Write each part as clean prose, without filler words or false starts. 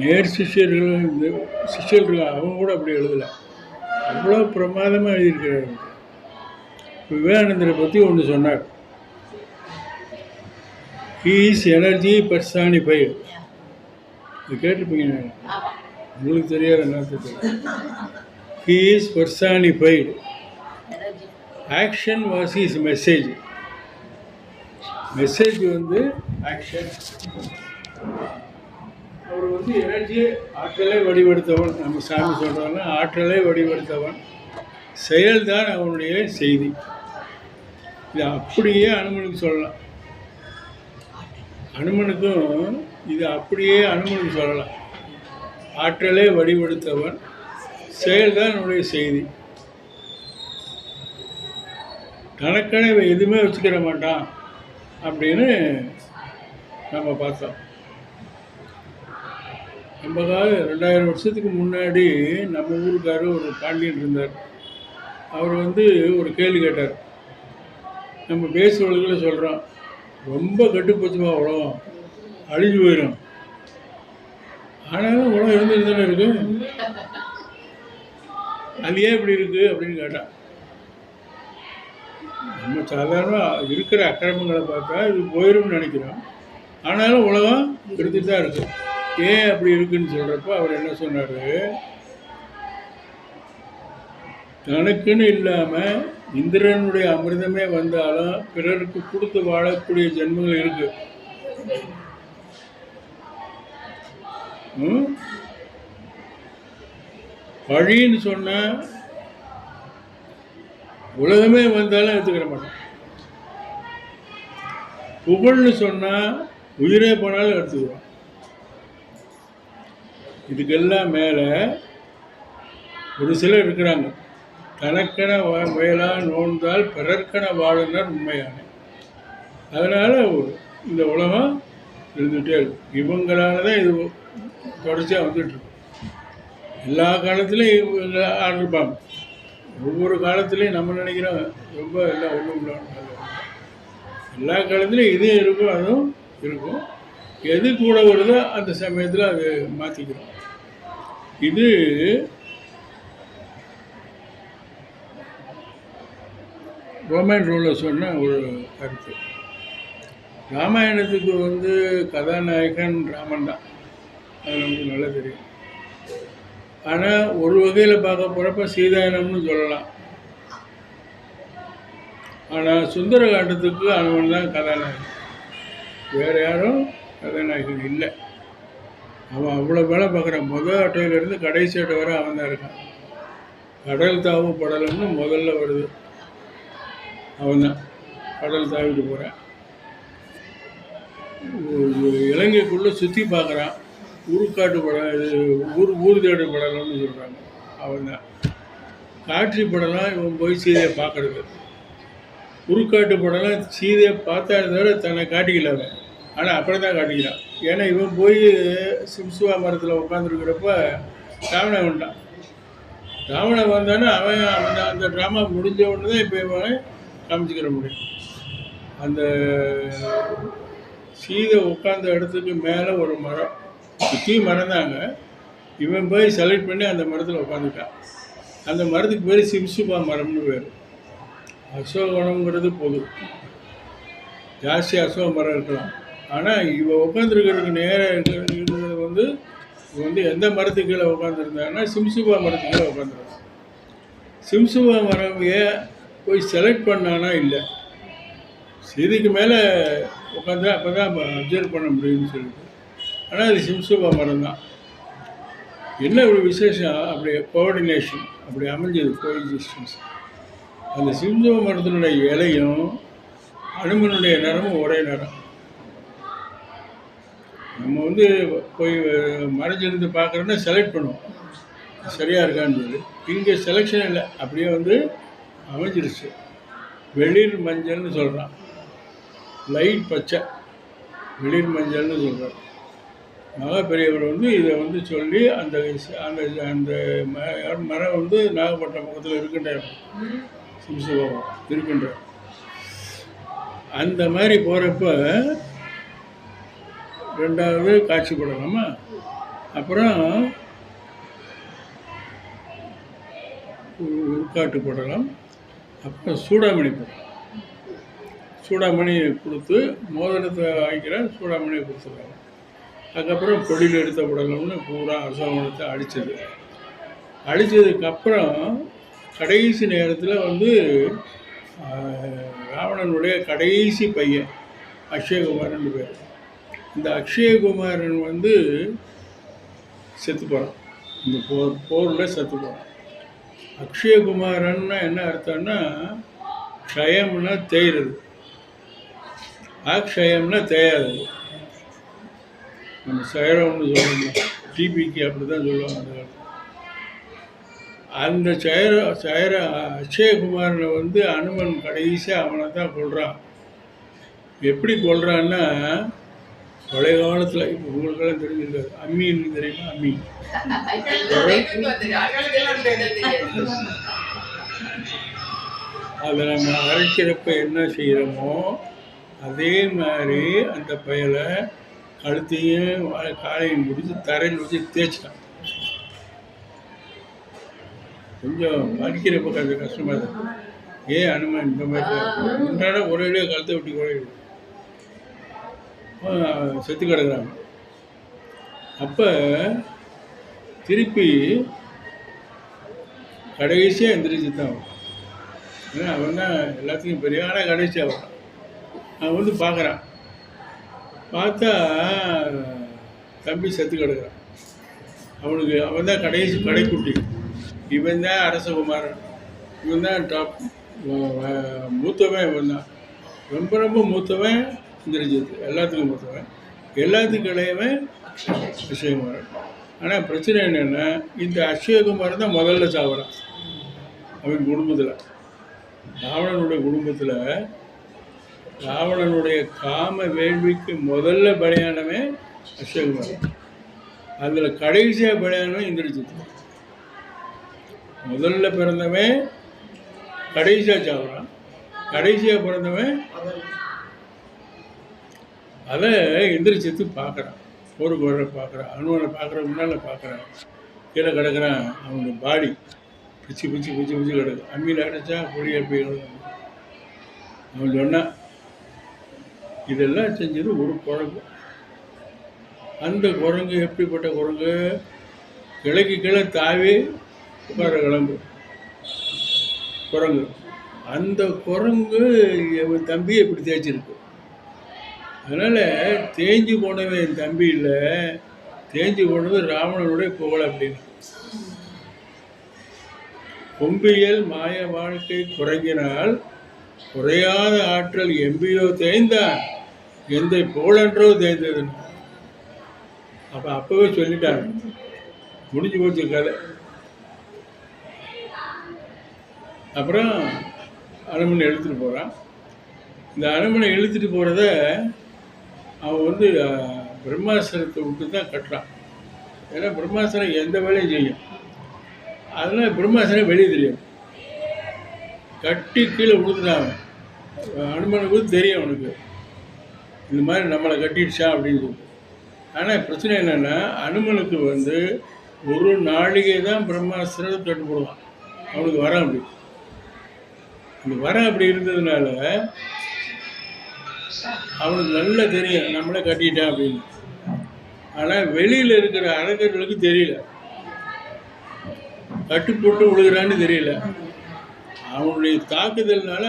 நேர் சிஷ்யர்கள் இந்த சிஷ்யர்கள் அவங்க கூட அப்படி எழுதலை. அவ்வளோ பிரமாதமாக எழுதியிருக்கிறார். விவேகானந்தரை பற்றி ஒன்று சொன்னார். He is energy personified. இது கேட்டிருப்பீங்க, உங்களுக்கு தெரியாத என்ன. He is personified. Action was is message. Message வந்து ஆக்ஷன். அவர் வந்து எனர்ஜியை ஆற்றலை வடிவெடுத்தவன். நம்ம சாமி சொல்கிறாங்கன்னா ஆற்றலை வடிவெடுத்தவன். செயல்தான் அவனுடைய செய்தி. இது அப்படியே அனுமனுக்கு சொல்லலாம். அனுமனுக்கும் இது அப்படியே அனுமனுக்கு சொல்லலாம். ஆற்றலை வடிவெடுத்தவன், செயல்தான் அவனுடைய செய்தி. தனக்கென எதுவுமே வச்சுக்கிற மாட்டான் அப்படின்னு நம்ம பார்த்தோம். நம்ம 2000 வருஷத்துக்கு முன்னாடி நம்ம ஊருக்காரர் ஒரு பாண்டியன் இருந்தார். அவர் வந்து ஒரு கேள்வி கேட்டார். நம்ம பேசுவவர்களை சொல்கிறோம், ரொம்ப கட்டுப்போச்சுமா உலகம், அழிஞ்சு போயிடும். ஆனாலும் உலகம் இருந்துட்டு தானே இருக்கு, அது ஏன் இப்படி இருக்குது அப்படின்னு கேட்டான். நம்ம சாதாரணமாக இருக்கிற அக்கிரமங்களை பார்த்தா இது போயிடும்னு நினைக்கிறோம். ஆனாலும் உலகம் இருந்துட்டு தான் இருக்குது. ஏன் அப்படி இருக்குன்னு சொல்கிறப்ப அவர் என்ன சொன்னார், தனக்குன்னு இல்லாமல் இந்திரனுடைய அமிர்தமே வந்தாலும் பிறருக்கு கொடுத்து வாழக்கூடிய ஜென்மங்கள் இருக்கு. பழின்னு சொன்ன உலகமே வந்தாலும் எடுத்துக்கிற மாட்டோம். புகழ்னு சொன்னால் உயிரே போனாலும் எடுத்துக்கிறோம். இதுக்கெல்லாம் மேலே ஒரு சிலர் இருக்கிறாங்க. தனக்கென முயலா நோந்தால் பிறர்க்கென வாழுனர் உண்மையான. அதனால் இந்த உலகம் இருந்துகிட்டே இருக்கும். இவங்களால தான் இது தொடர்ச்சியாக வந்துட்டுருக்கு. எல்லா காலத்துலேயும் இவங்க ஆடிருப்பாங்க. ஒவ்வொரு காலத்துலேயும் நம்ம நினைக்கிறோம் ரொம்ப எல்லாம் ஒன்றும் எல்லா காலத்துலேயும் இதுவும் இருக்கும், அதுவும் இருக்கும். எது கூட வருதோ அந்த சமயத்தில் அது மாற்றிக்கிறோம். இது ரோமன் ரூலில் சொன்ன ஒரு கருத்து. ராமாயணத்துக்கு வந்து கதாநாயகன் ராமன் தான், அது நமக்கு நல்லா தெரியும். ஆனால் ஒரு வகையில் பார்க்க போகிறப்ப சீதாயனம்னு சொல்லலாம். ஆனால் சுந்தரகாண்டத்துக்கு அவன் தான் கதாநாயகன், வேறு யாரும் கதாநாயகன் இல்லை. அவன் அவ்வளோ வேலை பார்க்குறான். முதல் அட்டையிலேருந்து கடைசி அட்டை வரை அவன் தான் இருக்கான். கடல் தாவு படலம்னு முதல்ல வருது, அவன் தான் கடல் தாவிட்டு போகிறான். இலங்கைக்குள்ளே சுற்றி பார்க்குறான். உருக்காட்டு படம், இது ஊர்தேடு படலம்னு சொல்கிறாங்க, அவன் தான். காட்சி படலாம் இவன் போய் சீதையை பார்க்குறது. உருக்காட்டு படலாம் சீதையை பார்த்தா தவிர தன்னை காட்டிக்கல அவன். ஆனால் அப்புறம் தான் காட்டிக்கிறான். ஏன்னா இவன் போய் சிம்சுவா மரத்தில் உட்காந்துருக்கிறப்ப ராவணன் வந்துட்டான். ராவணன் வந்தானே அவன் அந்த ட்ராமா முடிஞ்ச உடனே தான் இப்போ இவன் காமிச்சிக்கிற முடியும். அந்த சீதை உட்காந்த இடத்துக்கு மேலே ஒரு மரம், சுற்றி மரம் தாங்க. இவன் போய் செலக்ட் பண்ணி அந்த மரத்தில் உட்காந்துட்டான். அந்த மரத்துக்கு பேர் சிம்சுபா மரம்னு பேர். அசோகனங்கிறது பொது, ஜாஸ்தி அசோக மரம் இருக்கலாம். ஆனால் இவன் உட்காந்துருக்கிறதுக்கு நேராக இருக்கிறது வந்து இவன் வந்து எந்த மரத்துக்கு கீழே உட்காந்துருந்தாங்கன்னா சிம்சுபா மரத்துக்கு கீழே உட்காந்துருக்கான். சிம்சுபா மரம் ஏன் போய் செலக்ட் பண்ணானா இல்லை, இதுக்கு மேலே உட்காந்து அப்போ தான் அப்சர்வ் பண்ண முடியும்னு சொல்லிட்டு. ஆனால் அது சிம்சுபா மரம் தான். என்ன ஒரு விசேஷம், அப்படி கோஆர்டினேஷன் அப்படி அமைஞ்சது, கோஎக்ஸிஸ்டன்ஸ். அந்த சிம்சுபா மரத்தினுடைய இலையும் அனுமனுடைய நிறமும் ஒரே நிறம். நம்ம வந்து போய் மறைஞ்சிருந்து பார்க்குறோன்னா செலக்ட் பண்ணுவோம் சரியாக இருக்கான்னு சொல்லி. இங்கே செலெக்ஷன் இல்லை, அப்படியே வந்து அமைஞ்சிருச்சு. வெளிர் மஞ்சள்னு சொல்கிறான், லைட் பச்சை வெளிர் மஞ்சள்னு சொல்கிறார். பெரியவர் வந்து இதை வந்து சொல்லி அந்த அந்த அந்த மரம் வந்து நாகப்பட்டினம் பக்கத்தில் இருக்கின்ற சிம்சுபம் இருக்கின்ற அந்த மாதிரி போகிறப்ப ரெண்டாவது காட்சி படலாமா. அப்புறம் உட்காட்டு போடலாம். அப்புறம் சூடாமணி போடலாம். சூடாமணி கொடுத்து மோதிரத்தை வாங்கிக்கிற சூடாமணியை கொடுத்துருக்காங்க. அதுக்கப்புறம் பொடியில் எடுத்த போடலாம்னு பூரா அசோகத்தை அடித்ததுக்கப்புறம் கடைசி நேரத்தில் வந்து ராவணனுடைய கடைசி பையன் அக்ஷயகுமாரன் பேர். இந்த அக்ஷயகுமாரன் வந்து செத்து போகிறான். இந்த போரில் செத்து போகிறான். அக்ஷயகுமாரன்னா என்ன அர்த்தம்னா க்ஷயம்னா தேய்றது, அக்ஷயம்னா தேயாது. நம்ம சைரம்னு சொல்லணும், டிபிக்கு அப்படி தான் சொல்லுவாங்க. அந்த அக்ஷயகுமாரனை வந்து அனுமன் கடைசியாக அவனை தான் கொள்கிறான். எப்படி கொள்றான்னா, பழைய காலத்தில் இப்போ உங்களுக்கெல்லாம் தெரிஞ்சிருக்காது, அம்மின்னு தெரியுமா? அம்மி அதை நம்ம அரைக்கிறப்ப என்ன செய்கிறோமோ அதே மாதிரி அந்த பயலை கழுத்தையும் காலையும் முடிச்சு தரையில் வச்சு தேய்ச்சிட்டான். கொஞ்சம் படிக்கிறப்ப கொஞ்சம் கஷ்டமாக இருக்கும். ஏன் அனுமன் இந்த மாதிரி முன்னாடி ஒரேடியாக கழுத்தை விட்டு குறையிடும், செத்து கிடக்குறாங்க. அப்போ திருப்பி கடைசியாக எந்திரிச்சு தான் வரும். ஏன்னா அவன் தான் எல்லாத்துக்கும் பெரிய. ஆனால் கடைசியாக வரான். அவன் வந்து பார்க்குறான். பார்த்தா தம்பி செத்து கிடக்குறான். அவனுக்கு அவன் தான் கடைக்குட்டி. இவன் தான் அரசகுமாரன். இவன் தான் டாப் மூத்தவன். இவன் தான் ரொம்ப ரொம்ப மூத்தவன். இந்திரஜித் எல்லாத்துக்கும் மூத்தவன். எல்லாத்துக்கும் இளையவன் அக்ஷயகுமாரன். ஆனால் பிரச்சனை என்னென்னா, இந்த அக்ஷயகுமாரன் தான் முதல்ல சாப்பிட்றான் அவன் குடும்பத்தில். ராவணனுடைய குடும்பத்தில் ராவணனுடைய காம வேள்விக்கு முதல்ல பலியானவன் அக்ஷயகுமாரன். அதில் கடைசியாக பலியானவன் இந்திரஜித். முதல்ல பிறந்தவன் கடைசியாக சாப்பிட்றான், கடைசியாக பிறந்தவன். அதை இந்திரஜித்து பார்க்குறான், போருக்கு வர பார்க்குறான். அனுமனை பார்க்குற முன்னால் பார்க்குறான். கீழே கிடக்குறான். அவனுடைய பாடி பிச்சு பிச்சு பிச்சு பிச்சு கிடக்கு. அம்மியில் அடைச்சா பொடி எப்படி கிடக்கும். அவன் சொன்னான், இதெல்லாம் செஞ்சது ஒரு குரங்கு. அந்த குரங்கு எப்படிப்பட்ட குரங்கு? கிழக்கு கீழே தாவி உட்கார கிளம்பு குரங்கு. அந்த குரங்கு என் தம்பியை எப்படி தேய்ச்சிருக்கு. அதனால் தேஞ்சு போனவன் என் தம்பி இல்லை, தேஞ்சு போனது ராவணனுடைய புகழ் அப்படின்னு. கொம்பியல் மாய வாழ்க்கை குறைங்கினால் குறையாத ஆற்றல் எம்பியோ தேய்ந்தான், எந்த புகழன்றோ தேய்ந்ததுன்னு. அப்போவே சொல்லிட்டாங்க, முடிஞ்சு போச்சு கதை. அப்புறம் அனுமனை இழுத்துட்டு போகிறான். இந்த அனுமனை இழுத்துட்டு போகிறத அவன் வந்து பிரம்மாஸ்திரத்தை விட்டு தான் கட்டுறான். ஏன்னா பிரம்மாஸ்திரம் எந்த வேலையும் செய்யும். அதனால் பிரம்மாஸ்திரம் வெளியே தெரியும். கட்டி கீழே விழுந்துட்டான். அனுமனுக்கு தெரியும் அவனுக்கு இந்த மாதிரி நம்மளை கட்டிடுச்சா அப்படின்னு சொல்லி. ஆனால் பிரச்சனை என்னென்னா, அனுமனுக்கு வந்து ஒரு நாளிகை தான் பிரம்மாஸ்திரத்தை கட்டு போடுவான். அவனுக்கு வரம் அப்படி. இந்த வரம் அப்படி இருந்ததுனால அவனுக்கு நல்லா தெரியும் நம்மளே கட்டிட்டான் அப்படின்னு. ஆனால் வெளியில் இருக்கிற அரக்கர்களுக்கு தெரியல, கட்டு போட்டு விழுகிறான்னு தெரியல. அவனுடைய தாக்குதல்னால,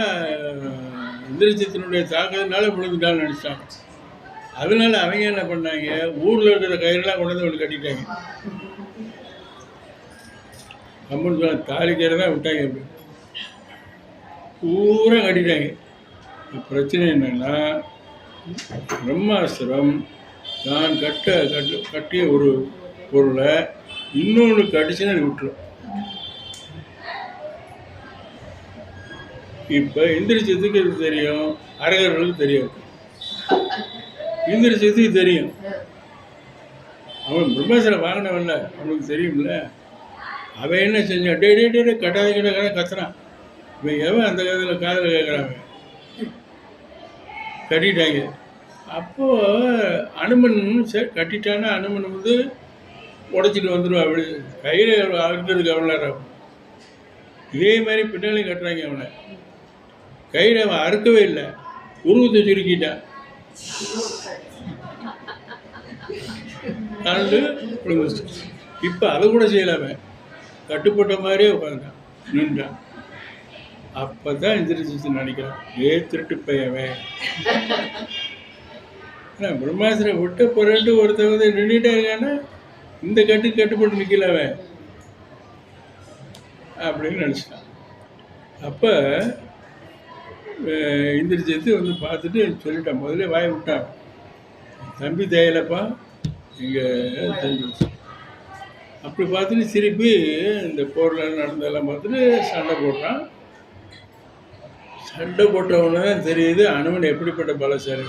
இந்திரஜித்தினுடைய தாக்குதல்னால விழுந்துட்டான்னு நினச்சிட்டாங்க. அதனால அவங்க என்ன பண்ணாங்க, ஊரில் இருக்கிற கயிறெல்லாம் கொண்டு வந்து அவனுக்கு கட்டிட்டாங்க. கம்மன் சொன்ன தாலி கயிறை தான் விட்டாங்க. அப்படி பூரா கட்டிட்டாங்க. பிரச்சனை என்னென்னா, பிரம்மாஸ்திரம் தான் கட்டிய ஒரு பொருளை இன்னொன்று கடிச்சுன்னு அது விட்டுரும். இப்போ இந்திரஜித்துக்கு இது தெரியும், அரகர்களுக்கு தெரியாது. இந்திரஜித்துக்கு தெரியும், அவன் பிரம்மாஸ்திரம் வாங்கினவன்ல, அவனுக்கு தெரியும்ல. அவன் என்ன செஞ்சான், டே டே டே கட்டாத கத்துறான். இவன் எவன் அந்த காதில் கேட்குறாங்க. கட்டிட்டாங்க. அப்போது அனுமன் கட்டிட்டான்னா அனுமன் வந்து உடைச்சிட்டு வந்துடுவான். அப்படி கயிறு அறுக்கிறதுக்கு எவ்வளோ நேரம் ஆகும்? இதே மாதிரி பின்னாலையும் கட்டுறாங்க அவனை. கயிறை அவன் அறுக்கவே இல்லை, உருவத்தை சுருக்கிட்டான். கண்டு இப்போ அது கூட செய்யலாமே, கட்டுப்பட்ட மாதிரியே உட்காந்துட்டான், நின்றான். அப்போ தான் எந்திரிச்சு நினைக்கிறான், திருட்டு பையவன். பிரம்மாஸ்திரம் விட்டு புரண்டு ஒருத்தர் வந்து நின்றுட்டே இருக்கான்னா இந்த கட்டுப்பட்டு நிற்கலவன் அப்படின்னு நினச்சிட்டான். அப்போ இந்திரஜித்து வந்து பார்த்துட்டு சொல்லிட்டான், முதல்ல வாயை விட்டான், தம்பி தேயலப்பா இங்கே தம்பி. அப்படி பார்த்துட்டு திருப்பி இந்த போரில் நடந்ததெல்லாம் பார்த்துட்டு சண்டை போடுறான். சண்டை போட்டவொன்னே தான் தெரியுது அனுமன் எப்படிப்பட்ட பலசாலி.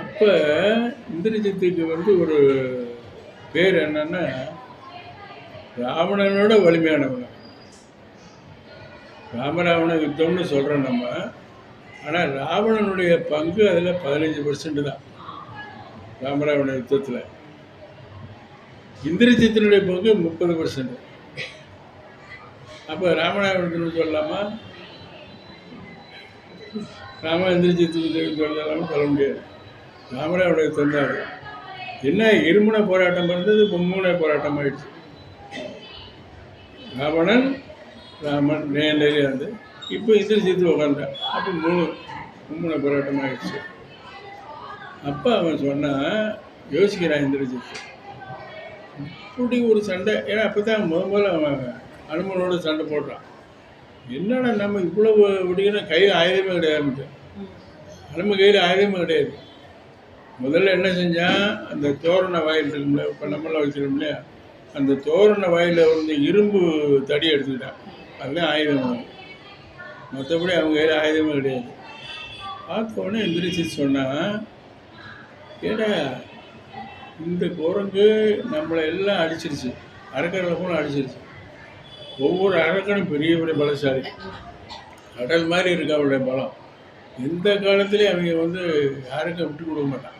அப்போ இந்திரஜித்துக்கு வந்து ஒரு பேர் என்னன்னா ராவணனோட வலிமையானவன். ராமராவண யுத்தம்னு சொல்கிறோம் நம்ம, ஆனால் ராவணனுடைய பங்கு அதில் 15% தான் ராமராவண யுத்தத்தில். இந்திரஜித்தினுடைய பங்கு 30%. அப்போ ராமராவணத்துன்னு சொல்லலாமா, இந்திரஜித்து சொல்லலாமா? சொல்ல முடியாது. ராமராவண யுத்தம் தான் அது. என்ன இருமுனை போராட்டம் இருந்தது, மும்முனை போராட்டம் ஆயிடுச்சு. ராமன் நேரே வந்து இப்போ இந்திரஜித்து உட்காந்தான். அப்போ மும்முனை போராட்டம் ஆயிடுச்சு. அப்போ அவன் சொன்னான், யோசிக்கிறான் இந்திரஜித்து, இப்படி ஒரு சண்டை. ஏன்னா அப்போ தான் முதல்ல அவன் அனுமனோட சண்டை போடுறான். என்னடா நம்ம இவ்வளோ விடிக்கிற கையில் ஆயுதமே கிடையாது. அனுமன் கையில் ஆயுதமே கிடையாது. முதல்ல என்ன செஞ்சான், அந்த தோரண வாயில் இருக்கும்ல, இப்போ நம்மளாம் வைக்கிறோம் இல்லையா, அந்த தோரண வாயில் வந்து இரும்பு தடி எடுத்துக்கிட்டான். அதுதான் ஆயுதம். மற்றபடி அவங்க கையில் ஆயுதமே கிடையாது. பார்த்தோன்னே இந்திரஜித் சொன்னான், ஏடா இந்த குரங்கு நம்மளை எல்லாம் அடிச்சிருச்சு, அரக்கர்களை போல அடிச்சிருச்சு. ஒவ்வொரு அரக்கனும் பெரிய பெரிய பலசாலி, கடல் மாதிரி இருக்கு அவருடைய பலம். எந்த காலத்துலேயும் அவங்க வந்து யாருக்கும் விட்டு கொடுக்க மாட்டான்.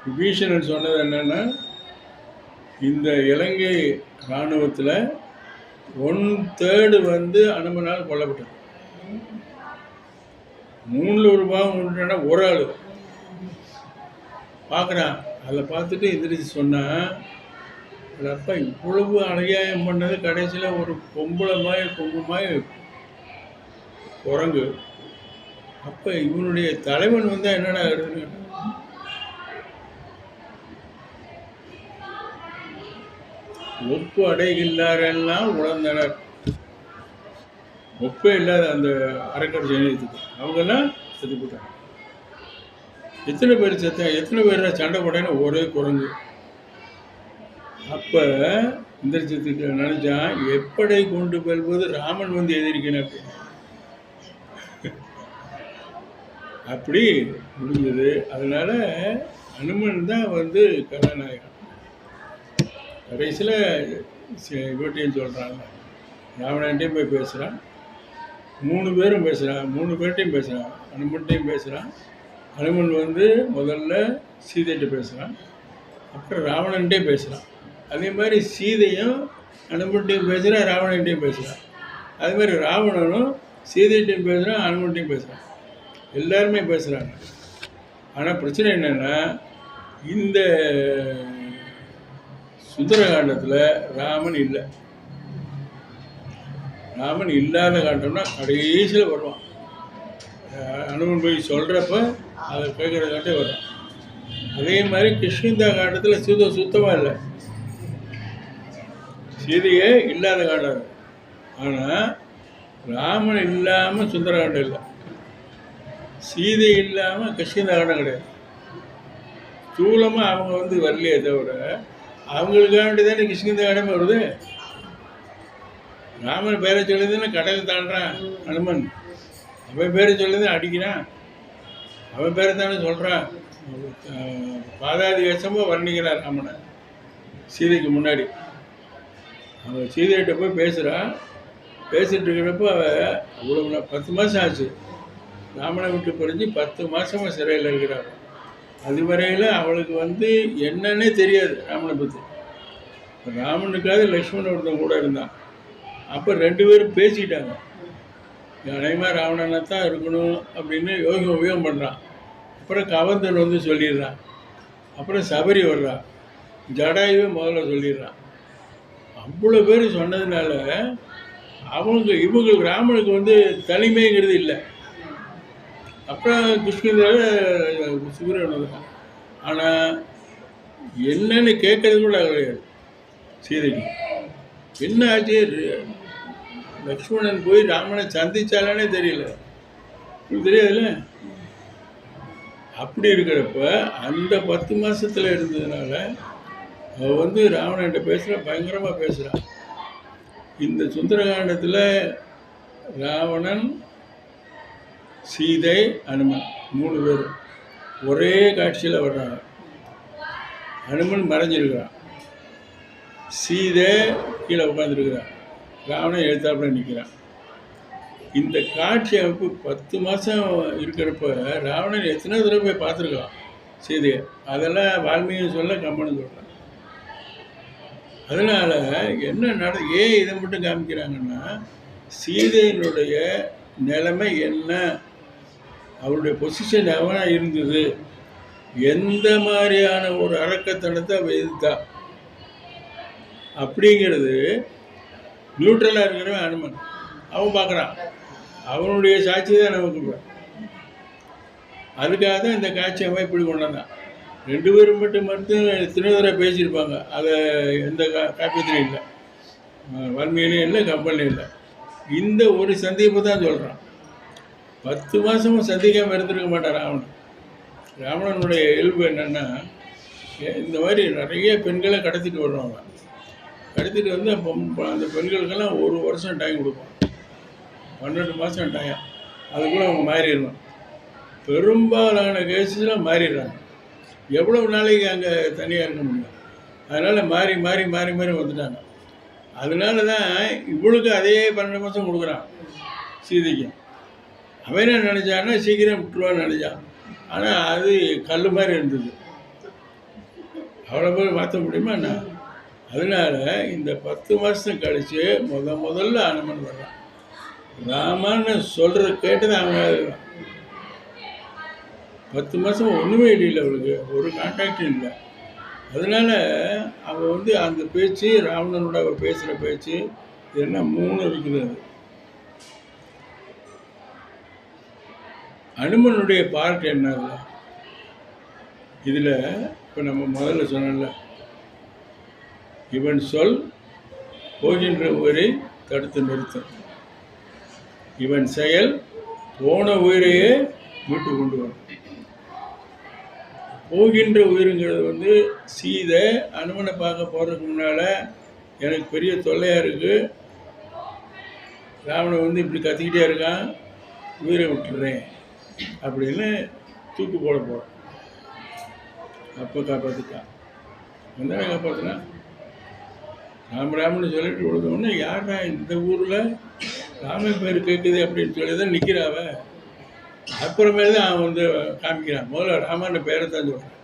விபீஷணன் சொன்னது என்னென்னா, இந்த இலங்கை இராணுவத்தில் 1/3 வந்து அனுமனால் கொல்லப்பட்டது. 3 ஒரு பாவம் கொண்டுட்டா ஒரு ஆள் பார்க்குறான். அதில் பார்த்துட்டு எந்திரிச்சு சொன்னான், அப்பா இவ்வளவு அநியாயம் பண்ணது கடைசியில் ஒரு கொம்புமாய் குரங்கு. அப்போ இவனுடைய தலைவன் வந்தால் என்னடா இருக்கு, ஒப்பு அடைகில்லாரெல்லாம் உழந்தனர். ஒப்பே இல்லாத அந்த அரக்கர் சைனியத்துக்கு அவங்கெல்லாம் செத்து போட்டாங்க. எத்தனை பேர் எத்தனை பேர் சண்டை போட்டேன்னு ஒரே குரங்கு. அப்போ இந்திரஜித்துக்கு நினைச்சான், எப்படி கொண்டு போல்வது ராமன் வந்து எதிர்க்கணும் அப்படி முடிஞ்சது. அதனால அனுமன் தான் வந்து கதாநாயகன். கடைசியில் இவட்டையும் சொல்கிறாங்க, ராவணன்ட்டையும் போய் பேசுகிறான், 3 பேரும் பேசுகிறான், 3 பேர்ட்டையும் பேசுகிறான், அனுமன்ட்டையும் பேசுகிறான். அனுமன் வந்து முதல்ல சீதைகிட்ட பேசுகிறான், அப்புறம் ராவணன்ட்டே பேசுகிறான். அதே மாதிரி சீதையும் அனுமன்ட்டையும் பேசுகிறான், ராவணன்ட்டையும் பேசுகிறான். அதே மாதிரி ராவணனும் சீதைகிட்டையும் பேசுகிறான், அனுமன்ட்டையும் பேசுகிறான். எல்லாருமே பேசுகிறாங்க. ஆனால் பிரச்சனை என்னென்னா, இந்த சுந்தரகாண்டத்தில் ராமன் இல்லை. ராமன் இல்லாத காண்டம்னா கடைசியில் வருவான். அனுமன் போய் சொல்கிறப்ப அதை கேட்குறதுக்காட்டே வரும். அதே மாதிரி கிருஷ்ணந்தா காண்டத்தில் சுத்தமாக இல்லை, சீதையே இல்லாத காண்டம். ஆனால் ராமன் இல்லாமல் சுந்தரகாண்டம் இல்லை, சீதை இல்லாமல் கிருஷ்ணந்தா காண்டம் கிடையாது. ஸ்தூலமாக அவங்க வந்து வரலையே தவிர அவங்களுக்காண்டி தானே கிருஷ்ணந்தா காண்டமே வருது. ராமன் பேரை சொல்லி தானே கடலை தாண்டான் அனுமன், அவன் பேரை சொல்லி தான் அடிக்கிறான், அவன் பேரை தானே சொல்கிறான். பாதாதி வேஷமாக வர்ணிக்கிறான் ராமனை சீதைக்கு முன்னாடி. அவன் சீதைகிட்ட போய் பேசுகிறான். பேசிகிட்டு இருக்கிறப்போ அவள் அவ்வளோ 10 மாதம் ஆச்சு ராமனை விட்டு பிரிஞ்சு 10 மாதமாக சிறையில் இருக்கிறார். அதுவரையில் அவளுக்கு வந்து என்னன்னே தெரியாது ராமனை பற்றி. ராமனுக்காவது லக்ஷ்மணன் ஒருத்தன் கூட இருந்தான். அப்போ 2 பேரும் பேசிக்கிட்டாங்க. அநேகமாக ராவணனை தான் இருக்கணும் அப்படின்னு உபயோகம் பண்ணுறான். அப்புறம் கவந்தன் வந்து சொல்லிடுறான். அப்புறம் சபரி வர்றான். ஜடாயுவே முதல்ல சொல்லிடுறான். அவ்வளோ பேர் சொன்னதுனால இவங்களுக்கு ராமனுக்கு வந்து தனிமைங்கிறது இல்லை. அப்புறம் கிருஷ்ணன் சூரியன் வந்துட்டான். ஆனால் என்னன்னு கேட்கறது கூட கிடையாது சீதைக்கு. என்ன ஆச்சு, லக்ஷ்மணன் போய் ராமனை சந்திச்சாலே தெரியல, தெரியாதுல்ல. அப்படி இருக்கிறப்ப அந்த 10 மாசத்துல இருந்ததுனால அவள் வந்து ராவணன்ட்ட பேசுகிறா, பயங்கரமாக பேசுகிறான். இந்த சுந்தரகாண்டத்தில் ராவணன், சீதை, அனுமன் 3 பேரும் ஒரே காட்சியில் வர்றாங்க. அனுமன் மறைஞ்சிருக்கிறான், சீதை கீழே உட்காந்துருக்கிறான், ராவணன் எழுத்தாப்புல நிற்கிறான். இந்த காட்சி அமைப்பு 10 மாதம் இருக்கிறப்ப ராவணன் எத்தனை தடவை போய் பார்த்துருக்கலாம் சீதையை. அதெல்லாம் வால்மீகி சொல்ல, கம்பனும் சொல்கிறான். அதனால் என்ன ஏன் இதை மட்டும் காமிக்கிறாங்கன்னா, சீதையினுடைய நிலைமை என்ன, அவருடைய பொசிஷன் எவனா இருந்தது, எந்த மாதிரியான ஒரு அரக்கத்தனத்தை அவள் எதிர்த்தா அப்படிங்கிறது நியூட்ரலாக இருக்கிறவன் அனுமன். அவன் பார்க்குறான், அவனுடைய சாட்சி தான் நமக்கு. அதுக்காக தான் இந்த காட்சி அவன் இப்படி கொண்டு வந்தான். 2 பேரும் மட்டும் எத்தனை தடவை பேசியிருப்பாங்க. அதை எந்த காப்பியத்திலையும் இல்லை, வன்மையிலையும் இல்லை, கம்பெனிலையும் இல்லை. இந்த ஒரு சந்திப்பை தான் சொல்கிறான். 10 மாதமும் சந்திக்காமல் இருந்திருக்க மாட்டான் ராவணன். ராவணனுடைய இயல்பு என்னென்னா, இந்த மாதிரி நிறைய பெண்களை கடத்திட்டு வருவாங்க. கடத்திட்டு வந்து அந்த பெண்களுக்கெல்லாம் 1 வருஷம் டைம் கொடுப்பான், 12 மாதம் டைம். அதுக்குள்ளே அவங்க மாறிடணும். பெரும்பாலான கேஸஸ்லாம் மாறிடுறாங்க. எவ்வளவு நாளைக்கு அங்கே தனியாக இருக்க முடியும்? அதனால் மாறி மாறி மாறி மாறி வந்துட்டாங்க. அதனால தான் இவளுக்கு அதே 12 மாதம் கொடுக்குறான் சீதைக்கு. அவன் என்ன நினச்சான்னா சீக்கிரம் விட்டுருவான்னு நினச்சான். ஆனால் அது கல் மாதிரி இருந்தது, அவ்வளோ போய் மாற்ற முடியுமா என்ன? அதனால் இந்த 10 மாதம் கழித்து முதல்ல அனுமன் வர்றான். ராமன்னு சொல்கிற கேட்டு தான் அவன் 10 மாதம் ஒன்றுமே இல்லை, அவளுக்கு ஒரு கான்டாக்டும் இல்லை. அதனால் அவள் வந்து அந்த பேச்சு, ராவணனோட அவள் பேசுகிற பேச்சு, என்ன 3 இருக்கிறது. அனுமனுடைய பார்ட் என்ன இதில்? இப்போ நம்ம முதல்ல சொன்னோம்ல, இவன் சொல் போகின்ற உயிரை தடுத்து நிறுத்தும், இவன் செயல் போன உயிரையே மீட்டு கொண்டு வரும். போகின்ற உயிருங்கிறது வந்து சீதை அனுமனை பார்க்க போகிறதுக்கு முன்னால் எனக்கு பெரிய தொல்லையாக இருக்குது, ராவணன் வந்து இப்படி கத்திக்கிட்டே இருக்கான், உயிரை விட்டுறேன் அப்படின்னு தூக்கு போட போகிறான். அப்போ காப்பாற்றிட்டான். என்ன காப்பாற்றினா, ராமராமன்னு சொல்லிட்டு விழுந்தோடனே யாரா இந்த ஊரில் ராமன் பேர் கேட்குது அப்படின்னு சொல்லி தான் நிற்கிறாவ. அப்புறமே தான் அவன் வந்து காமிக்கிறான். முதல்ல ராமன் பேரை தான் சொல்கிறான்.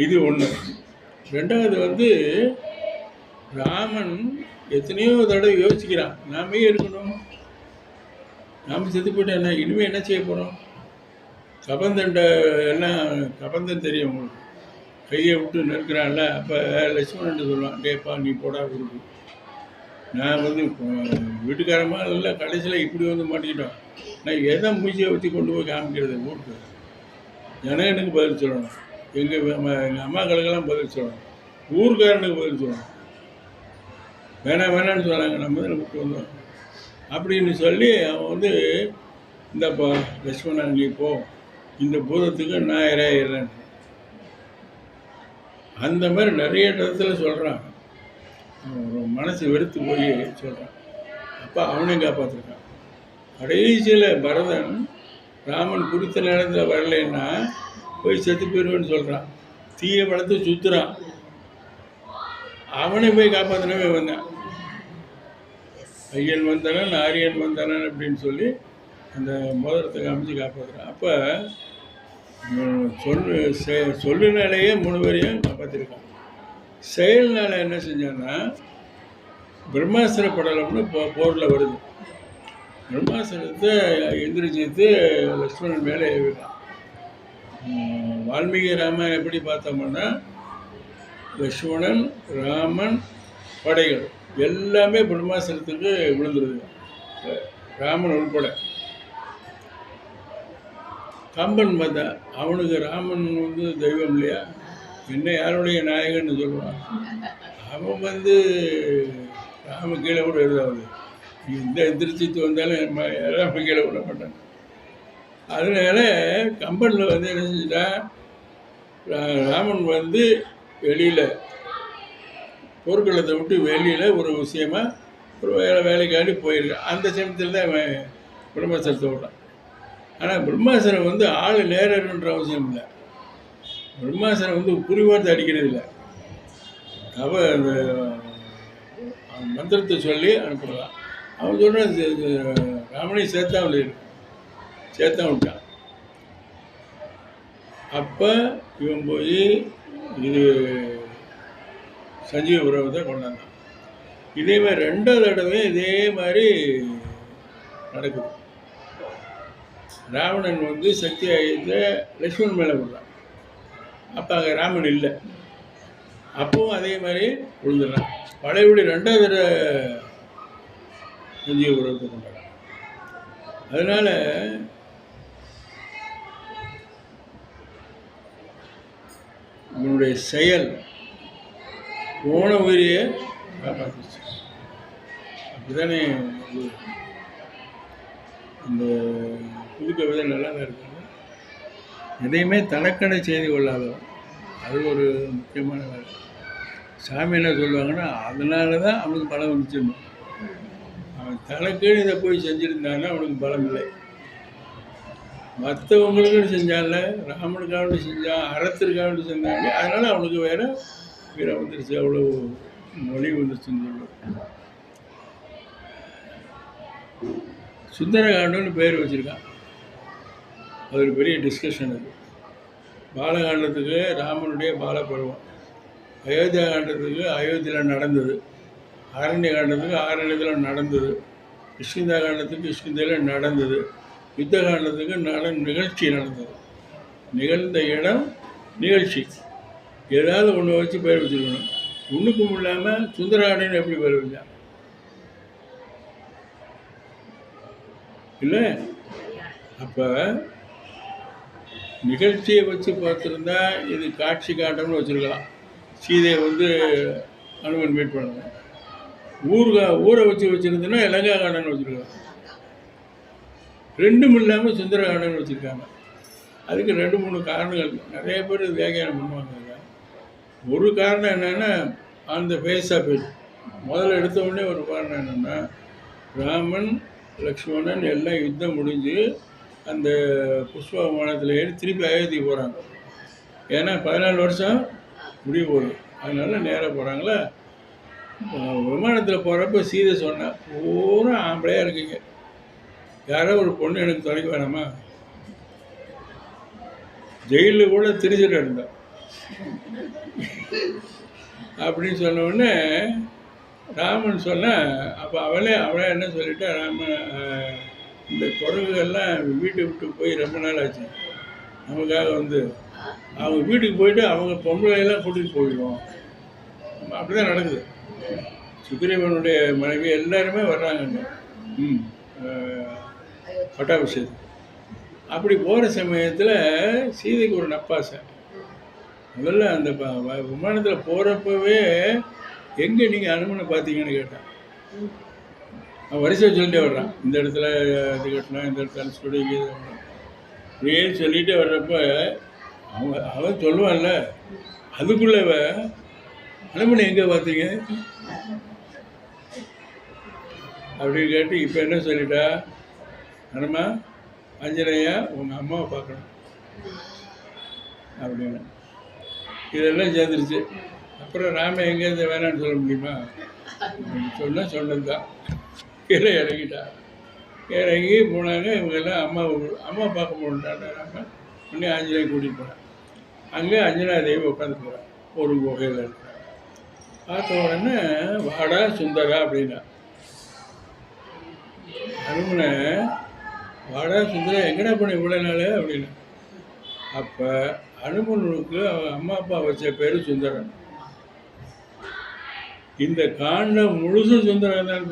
இது ஒன்று. 2வது வந்து ராமன் எத்தனையோ தடவை யோசிக்கிறான், நாமே இருக்கணும், நாம் செத்து போயிட்டா என்ன, இனிமேல் என்ன செய்ய போகிறோம்? கபந்தண்ட எல்லாம் கபந்தன் தெரியும் உங்களுக்கு, கையை விட்டு நெருக்கிறான்ல. அப்போ லட்சுமணன் சொல்லுவான், டேப்பா நீ போடா ஊருக்கு, நான் வந்து வீட்டுக்காரமாக இல்லை, கடைசியில் இப்படி வந்து மாட்டிக்கிட்டோம், நான் எதை மூச்சியை ஊற்றி கொண்டு போய் காமிக்கிறது ஊருக்கு? ஜனகனுக்கு பதில் சொல்லணும், எங்கள் அம்மாக்களுக்கெல்லாம் பதில் சொல்லணும், ஊருக்காரனுக்கு பதில் சொல்லணும். வேணான்னு சொன்னாங்க, நம்ம தான் விட்டு வந்தோம் அப்படின்னு சொல்லி அவன் வந்து இந்தப்பா லட்சுமணன் நீ போ, இந்த பூதத்துக்கு நான் இறையிறேன். அந்த மாதிரி நிறைய இடத்துல சொல்கிறான். மனசு வெறுத்து போய் சொல்கிறான். அப்போ அவனையும் காப்பாற்றிருக்கான். கடைசியில் பரதன் ராமன் குறித்த நேரத்தில் வரலைன்னா போய் செத்து போயிடுவேன்னு சொல்கிறான். தீய படத்தை சுற்றுறான். அவனை போய் காப்பாற்றினவே வந்தான். ஐயன் வந்தானன் ஆரியன் வந்தானன் அப்படின்னு சொல்லி அந்த மோதிரத்தை காமிச்சு காப்பாற்றுறான். அப்போ சொல்லுனாலேயே 3 பேரையும் காப்பாற்றிருக்கான். செயல்னால என்ன செஞ்சான்னா, பிரம்மாஸ்திர படலம்னு போரில் வருது. பிரம்மாஸ்திரத்தை எந்திரிச்சிட்டு லக்ஷ்மணன் மேலே ஏவிட்டான். வால்மீகி ராமாயணம் எப்படி பார்த்தோம்னா, லக்ஷ்மணன், ராமன், படைகள் எல்லாமே பிரம்மாஸ்திரத்துக்கு விழுந்துருது, ராமன் உள்பட. கம்பன் பார்த்தா அவனுக்கு ராமன் வந்து தெய்வம் இல்லையா, என்ன யாருடைய நாயகன்னு சொல்லுவான். அவன் ராம கீழே கூட எழுதாவது, இந்த எந்திரிச்சிட்டு வந்தாலும் ராம கீழே விட மாட்டான். அதனால கம்பனில் என்ன செஞ்சுட்டா, ராமன் வெளியில் போர்க்களத்தை விட்டு வெளியில் ஒரு விஷயமா ஒரு வேலைக்காண்டி போயிருக்கான். அந்த சமயத்தில் தான் அவன் பிரம்மாஸ்திரத்தை விட்டான். ஆனால் பிரம்மாஸ்திரம் ஆள் நேரன்ற அவசியம் இல்லை. பிரம்மாஸ்திரம் குறிவார்த்தை அடிக்கிறது இல்லை. அவன் மந்திரத்தை சொல்லி அனுப்பிடலாம். அவன் சொல்கிறான், ராமனை சேர்த்தான் விட்டான். அப்போ இவன் போய் இது சஞ்சீவ பர்வத்தை கொண்டாந்தான். இதே மாதிரி 2வது தடவை இதே மாதிரி நடக்குது. ராவணன் சக்தி ஆயுத லக்ஷ்மணன் மேலே விடுறான். அப்போ அங்கே ராமன் இல்லை. அப்பவும் அதே மாதிரி விழுந்துடுறான். பழையபடி 2வது தடவை சஞ்சீவ பர்வத்தை கொண்டாடுறான். அதனால இவனுடைய செயல் போன உயிரையே காப்பாற்றுச்சு. அப்படிதானே இந்த புது கவிதை நல்லா தான் இருக்காங்க. எதையுமே தனக்கணை செய்து கொள்ளாதவன், அது ஒரு முக்கியமான வேலை. சாமி என்ன சொல்லுவாங்கன்னா, அதனால தான் அவனுக்கு பலம் வந்துச்சுன்னு. அவன் தனக்கு இதை போய் செஞ்சுருந்தான்னா அவனுக்கு பலம் இல்லை. மற்றவங்களுக்கும் செஞ்சான்ல, ராமனுக்காக செஞ்சான், அறத்திற்காக செஞ்சாங்க, அதனால் அவனுக்கு வேறு வீரம் வந்துருச்சு, அவ்வளோ மொழி வந்துருச்சுன்னு சொல்லுவாங்க. சுந்தரகாண்டம்னு பேர் வச்சுருக்கான். அது ஒரு பெரிய டிஸ்கஷன். அது பாலகாண்டத்துக்கு ராமனுடைய பாலப்பருவம், அயோத்தியா காண்டத்துக்கு அயோத்தியில் நடந்தது, ஆரண்ய காண்டத்துக்கு ஆரண்யத்தில் நடந்தது, கிஷ்கிந்தா காண்டத்துக்கு கிஷ்கிந்தையில் நடந்தது, யுத்த காண்டத்துக்கு நிகழ்ச்சி நடந்தது. நிகழ்ந்த இடம் நிகழ்ச்சி ஏதாவது ஒன்று வச்சு பேர் வச்சுருக்கணும். ஒன்றுக்கும் இல்லாமல் சுந்தரகாண்டன் எப்படி பேர் வச்சான் இல்லை? அப்போ நிகழ்ச்சியை வச்சு பார்த்துருந்தா இது காட்சி காண்டம்னு வச்சுருக்கலாம். சீதையை அனுமன் மீட் பண்ணணும். ஊரை வச்சுருந்தோன்னா இலங்கா காண்டம்னு வச்சுருக்கலாம். 2ம் இல்லாமல் சுந்தரகாண்டன் வச்சுருக்காங்க. அதுக்கு 2-3 காரணங்கள் நிறைய பேர் வியாக்கியானம் பண்ணுவாங்க. ஒரு காரணம் என்னென்னா, அந்த ஃபேஸ் ஆஃப் இட் முதல்ல எடுத்த உடனே ஒரு காரணம் என்னென்னா, ராமன் லக்ஷ்மணன் எல்லாம் யுத்தம் முடிஞ்சு அந்த புஷ்ப விமானத்தில் ஏறி திருப்பி அயோத்திக்கு போகிறாங்க. ஏன்னா 14 வருஷம் முடிவு போகுது, அதனால நேராக போகிறாங்களா. விமானத்தில் போகிறப்ப சீதை சொன்னேன், பூரா ஆம்பளையாக இருக்கீங்க, யாரோ ஒரு பொண்ணு எனக்கு துணைக்க வேணாமா, ஜெயிலில் கூட திரிச்சிட்டு இருந்தான் அப்படின்னு சொன்ன உடனே ராமன் சொன்னால், அப்போ அவளே என்ன சொல்லிட்டா, ராமன் இந்த குரங்குகள்லாம் வீட்டை விட்டு போய் ரொம்ப நாள் ஆச்சு, நமக்காக அவங்க வீட்டுக்கு போயிட்டு அவங்க பொம்பளையெல்லாம் கூட்டிகிட்டு போயிடுவோம். அப்படி தான் நடக்குது. சுக்ரீவனுடைய மனைவி எல்லாருமே வர்றாங்க பட்டாபிஷேகத்துக்கு. அப்படி போகிற சமயத்தில் சீதைக்கு ஒரு நப்பாசை. முதல்ல அந்த விமானத்தில் போகிறப்பவே எங்கே நீங்கள் அனுமனை பார்த்தீங்கன்னு கேட்டான். அவன் வரிசை சொல்லிட்டே வர்றான், இந்த இடத்துல இது கட்டணும், இந்த இடத்துல சுடுங்க, இப்படியே சொல்லிகிட்டே வர்றப்ப அவன் சொல்லுவான்ல, அதுக்குள்ளே அனுமனை எங்கே பார்த்தீங்க அப்படின்னு கேட்டு, இப்போ என்ன சொல்லிட்டா, அனுமா ஆஞ்சநேயா உங்கள் அம்மாவை பார்க்கணும் அப்படின்னு. இதெல்லாம் சேர்ந்துருச்சு. அப்புறம் ராம எங்கேருந்து வேணான்னு சொல்ல முடியுமா, சொன்னது தான். கீழே இறங்கிட்டா. இறங்கி போனாங்க. இவங்கெல்லாம் அம்மா பார்க்க போட்டாங்க. ராம உடனே ஆஞ்சநேயர் கூட்டிகிட்டு போனேன். அங்கே அஞ்சனா தேவி உட்காந்துருக்குறான் ஒரு குகையில் இருக்கிறான். பார்த்த உடனே வாடா சுந்தரா அப்படின்னா. அனுமனை வாடா சுந்தரா எங்கடா போன இவ்வளோ நாள் அப்படின்னா. அப்போ அனுமனுக்கு அவன் அம்மா அப்பா வச்ச பேர் சுந்தரன். இந்த காண்டம் முழுசு சுந்தரன் தான்,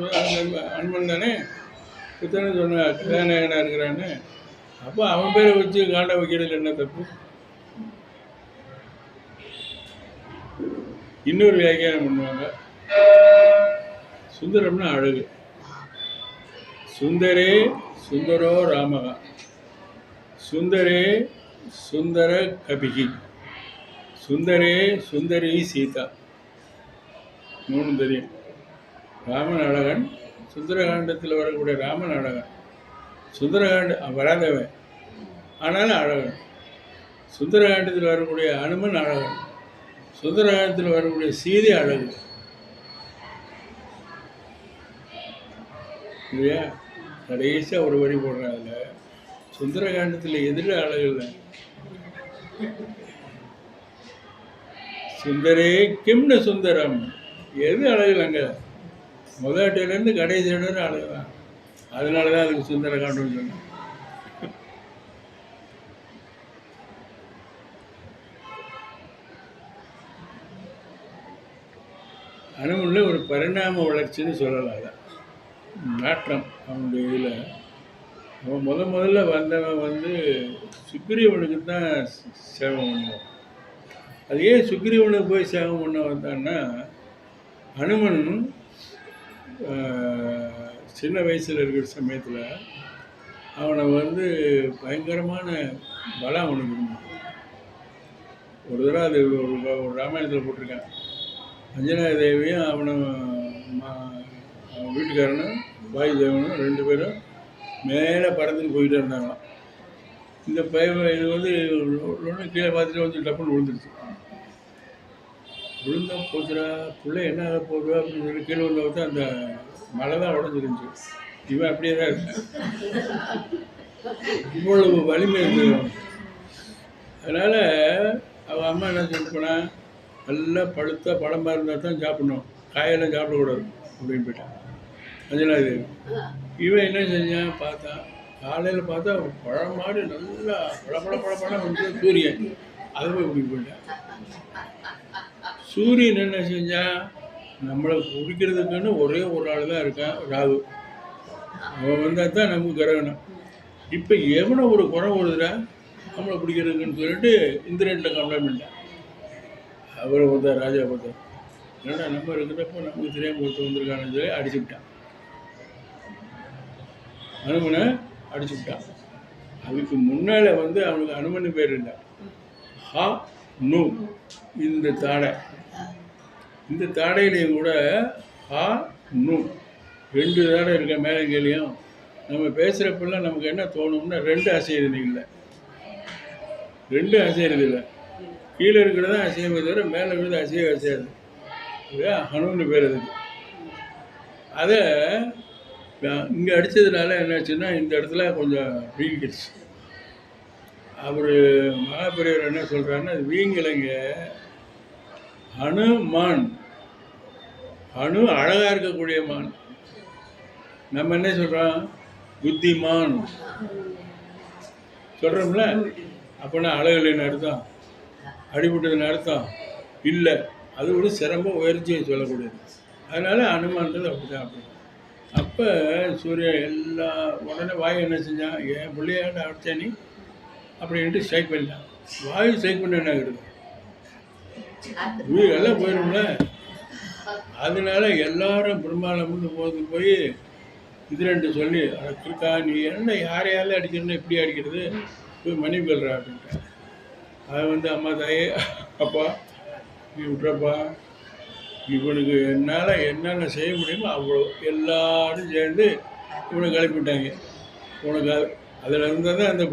அனுமன் தானே சுத்தரன் சொன்ன கதாநாயகனாக இருக்கிறான்னு. அப்போ அவன் பேரை வச்சு காண்டம் வைக்கிறதுல என்ன தப்பு? இன்னொரு வியாக்கியானம் பண்ணுவாங்க, சுந்தரம்னா அழகு. சுந்தரே சுந்தரோ ராமகா, சுந்தரே சுந்தர கபிகி, சுந்தரே சுந்தரி சீதா. மூணு தெரியும். ராமன் அழகன், சுந்தரகாண்டத்தில் வரக்கூடிய ராமன் அழகன், சுந்தரகாண்ட வராதவன் ஆனாலும் அழகன். சுந்தரகாண்டத்தில் வரக்கூடிய அனுமன் அழகன், சுந்தரகாண்டத்தில் வரக்கூடிய சீதை அழகு இல்லையா? கடைசியாக ஒரு வரி போடுறாங்க, சுந்தரகாண்டத்தில் எதிர அழகு இல்லை. சுந்தரே கிம்ன சுந்தரம், எது அழகுலங்க? முதலாட்டிலேருந்து கடைசி இடம் அழகுதான். அதனால தான் அதுக்கு சுந்தரகாண்டம் சொன்னேன். அனுமனில் ஒரு பரிணாம வளர்ச்சின்னு சொல்லலாம். அதை மாற்றம் அவனுடைய இதில். அவன் முதல்ல வந்தவன் வந்து சுக்ரீவனுக்கு தான் சேவம் பண்ணுவான். அது ஏன் சுக்ரீவனுக்கு போய் சேவம் பண்ண வந்தான்னா, அனுமன் சின்ன வயசில் இருக்கிற சமயத்தில் அவனை வந்து பயங்கரமான பலம் அவனுக்கு இருந்தது. ஒரு தடவை அது ஒரு ராமாயணத்தில் போட்டிருக்கான். அஞ்சனா தேவியும் அவன் வீட்டுக்காரனும் வாயு தேவனும் 2 பேரும் மேலே பறந்துட்டு போயிட்டே இருந்தாங்களாம். இந்த இது வந்து ஒன்று கீழே பார்த்துட்டு வந்து டப்புன்னு விழுந்துருச்சு. விழுந்தா போச்சுடா பிள்ளை என்ன ஆக போகுது அப்படின்னு சொல்லி கீழே வந்து பார்த்தா அந்த மழை தான் உடஞ்சிருந்துச்சு. இவன் அப்படியே தான் இருக்கான். இவ்வளவு வலிமை இருந்தது. அதனால் அவன் அம்மா என்ன சொல்லிப்போனா, நல்லா பழுத்த பழமாக இருந்தால் தான் சாப்பிடணும், காயெல்லாம் சாப்பிடக்கூடாது அப்படின்னு போயிட்டான் அஞ்சனா தேவி. இவன் என்ன செஞ்சான் பார்த்தான், காலையில் பார்த்தா பழம் மாதிரி நல்லா பழம் வந்து சூரியன், அதை போய் இப்படி போயிட்டான். சூரியன் என்ன செஞ்சான், நம்மளை குடிக்கிறதுக்குன்னு ஒரே ஒரு ஆள் தான் இருக்கான், ராகு. அவன் வந்தால் தான் நமக்கு கிரகணம். இப்போ எவனை ஒரு குறை வருதுடா நம்மளை பிடிக்கிறதுக்குன்னு சொல்லிட்டு இந்திரன்ட்ட கம்ப்ளைண்ட் பண்ணிட்டான். அவரை பார்த்தார், ராஜா பார்த்தார், என்னடா நம்ம இருக்கிறப்போ நமக்கு தெரியாமல் ஒருத்தர் வந்திருக்கான்னு சொல்லி அடிச்சுவிட்டான். அனுமனை அடிச்சுவிட்டான். அதுக்கு முன்னால் வந்து அவனுக்கு அனுமன் பேர் இல்லை, ஹா நூ. இந்த தாடை, இந்த தாடையிலையும் கூட ஹா நூ 2 தாடை இருக்க மேலே கேளியும். நம்ம பேசுகிறப்பெல்லாம் நமக்கு என்ன தோணும்னா 2 அசைகிறது இல்லை, 2 அசைகிறது இல்லை. கீழே இருக்கிறது தான் அசையமே தவிர மேலே இருக்கிறது அசையாது இல்லையா? ஹனுன்னு பேர் அதுக்கு. அதை இங்கே அடித்ததுனால என்னாச்சுன்னா இந்த இடத்துல கொஞ்சம் வீங்கிடுச்சு. அவர் மகாபெரியவர் என்ன சொல்கிறாருன்னா, அது வீங்கலைங்க, ஹனுமான். ஹனு அழகாக இருக்கக்கூடிய மான். நம்ம என்ன சொல்கிறோம், புத்திமான் சொல்கிறோம்ல. அப்போனா அழகு இல்லைன்னு அர்த்தம், அடிபட்டதுன்னு அர்த்தம் இல்லை. அது ஒரு சிரமம் உயர்ச்சியை சொல்லக்கூடியது. அதனால் அனுமான்றது அப்படி தான். அப்படி அப்போ சூரியன் உடனே வாயு என்ன செஞ்சான், என் பிள்ளையாண்ட அடிச்சா நீ அப்படின்ட்டு ஸ்ட்ரைக் பண்ணிட்டான். வாயு ஸ்ட்ரைக் பண்ண என்ன ஆகிடுது, உயிரெல்லாம் போயிடும்ல. அதனால எல்லாரும் பிரம்மாண்டம்னு போய் இது சொல்லி அடக்கிருக்கா, நீ என்ன யாரையாலும் அடிக்கிறன்னு எப்படி அடிக்கிறது, போய் மன்னிப்பு கேள்றா அப்படின்ட்டு. அதை வந்து அம்மா தாயே, அப்பா நீ விட்றப்பா, இவனுக்கு என்னால் என்னென்ன செய்ய முடியுமோ அவ்வளோ எல்லாரும் சேர்ந்து இவனை கிளப்பிட்டாங்க. உனக்கு அதில் இருந்தால் தான் அந்த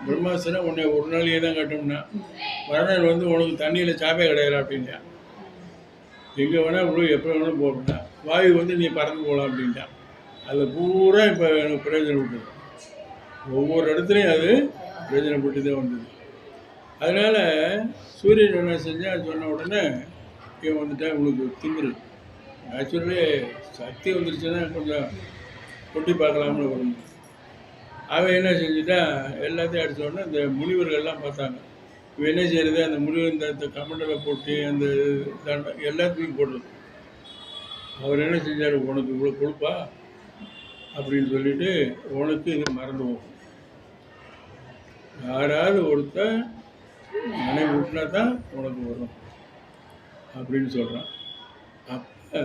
பிரம்மாசனை உன்னை ஒரு நாளையே தான் கட்டணும்னா, மறுநாள் வந்து உனக்கு தண்ணியில் சாப்பே கிடையாது அப்படின்ட்டான். எங்கே வேணால் இவ்வளோ எப்போ வேணாலும் போகணும்னா, வாயு வந்து நீ பறந்து போகலாம் அப்படின்ட்டான். அதில் பூரா இப்போ எனக்கு பிரயோஜனப்பட்டது. ஒவ்வொரு இடத்துலையும் அது பிரயோஜனப்பட்டு தான் வந்தது. அதனால் சூரியன் என்ன செஞ்சால் சொன்ன உடனே இவன் வந்துட்டா இவனுக்கு திமிரு. நேச்சுரலி சக்தி வந்துருச்சுன்னா கொஞ்சம் கொட்டி பார்க்கலாம்னு வரும். அவன் என்ன செஞ்சுட்டா எல்லாத்தையும் அடித்த உடனே இந்த முனிவர்கள்லாம் பார்த்தாங்க. இவன் என்ன செய்கிறது, அந்த முனிவர் இந்த கமண்டலை போட்டு அந்த எல்லாத்தையும் போடுறது. அவர் என்ன செஞ்சார், உனக்கு இவ்வளோ கொடுப்பா அப்படின்னு சொல்லிட்டு உனக்கு இது மறந்து போகும். யாராவது ஒருத்தர் நினைவு விட்டுனா தான் உனக்கு வரும் அப்படின்னு சொல்கிறான். அப்போ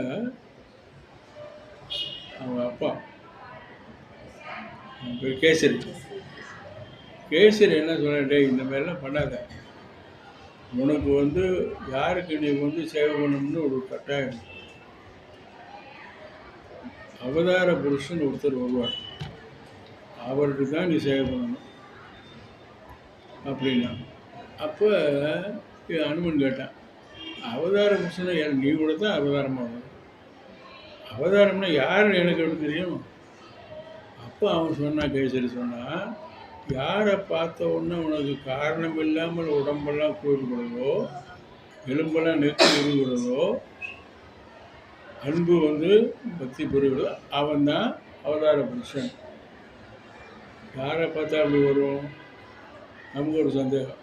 அவங்க அப்பா பேர் கேசரி என்ன சொல்ல, இந்த மாதிரிலாம் பண்ணாத, உனக்கு யாருக்கு நீ சேவை பண்ணணும்னு ஒரு கட்டாயம். அவதார புருஷன் ஒருத்தர் வருவார், அவருக்கு தான் நீ சேவை பண்ணணும் அப்படின்னா. அப்போ அனுமன் கேட்டான், அவதார புருஷனை நீ கூட தான் அவதாரமாக, அவதாரம்னா யாருன்னு எனக்கு எப்படி தெரியும்? அப்போ அவன் சொன்னான், கேசரி சொன்னான், யாரை பார்த்த உடனே உனக்கு காரணம் இல்லாமல் உடம்பெல்லாம் கூறுகிறதோ, எலும்பெல்லாம் நெருக்கி விடுகிறதோ, அன்பு பக்தி பெறுகிறதோ, அவன் தான் அவதார புருஷன். யாரை பார்த்தா அப்படி வரும்? நமக்கு ஒரு சந்தேகம்.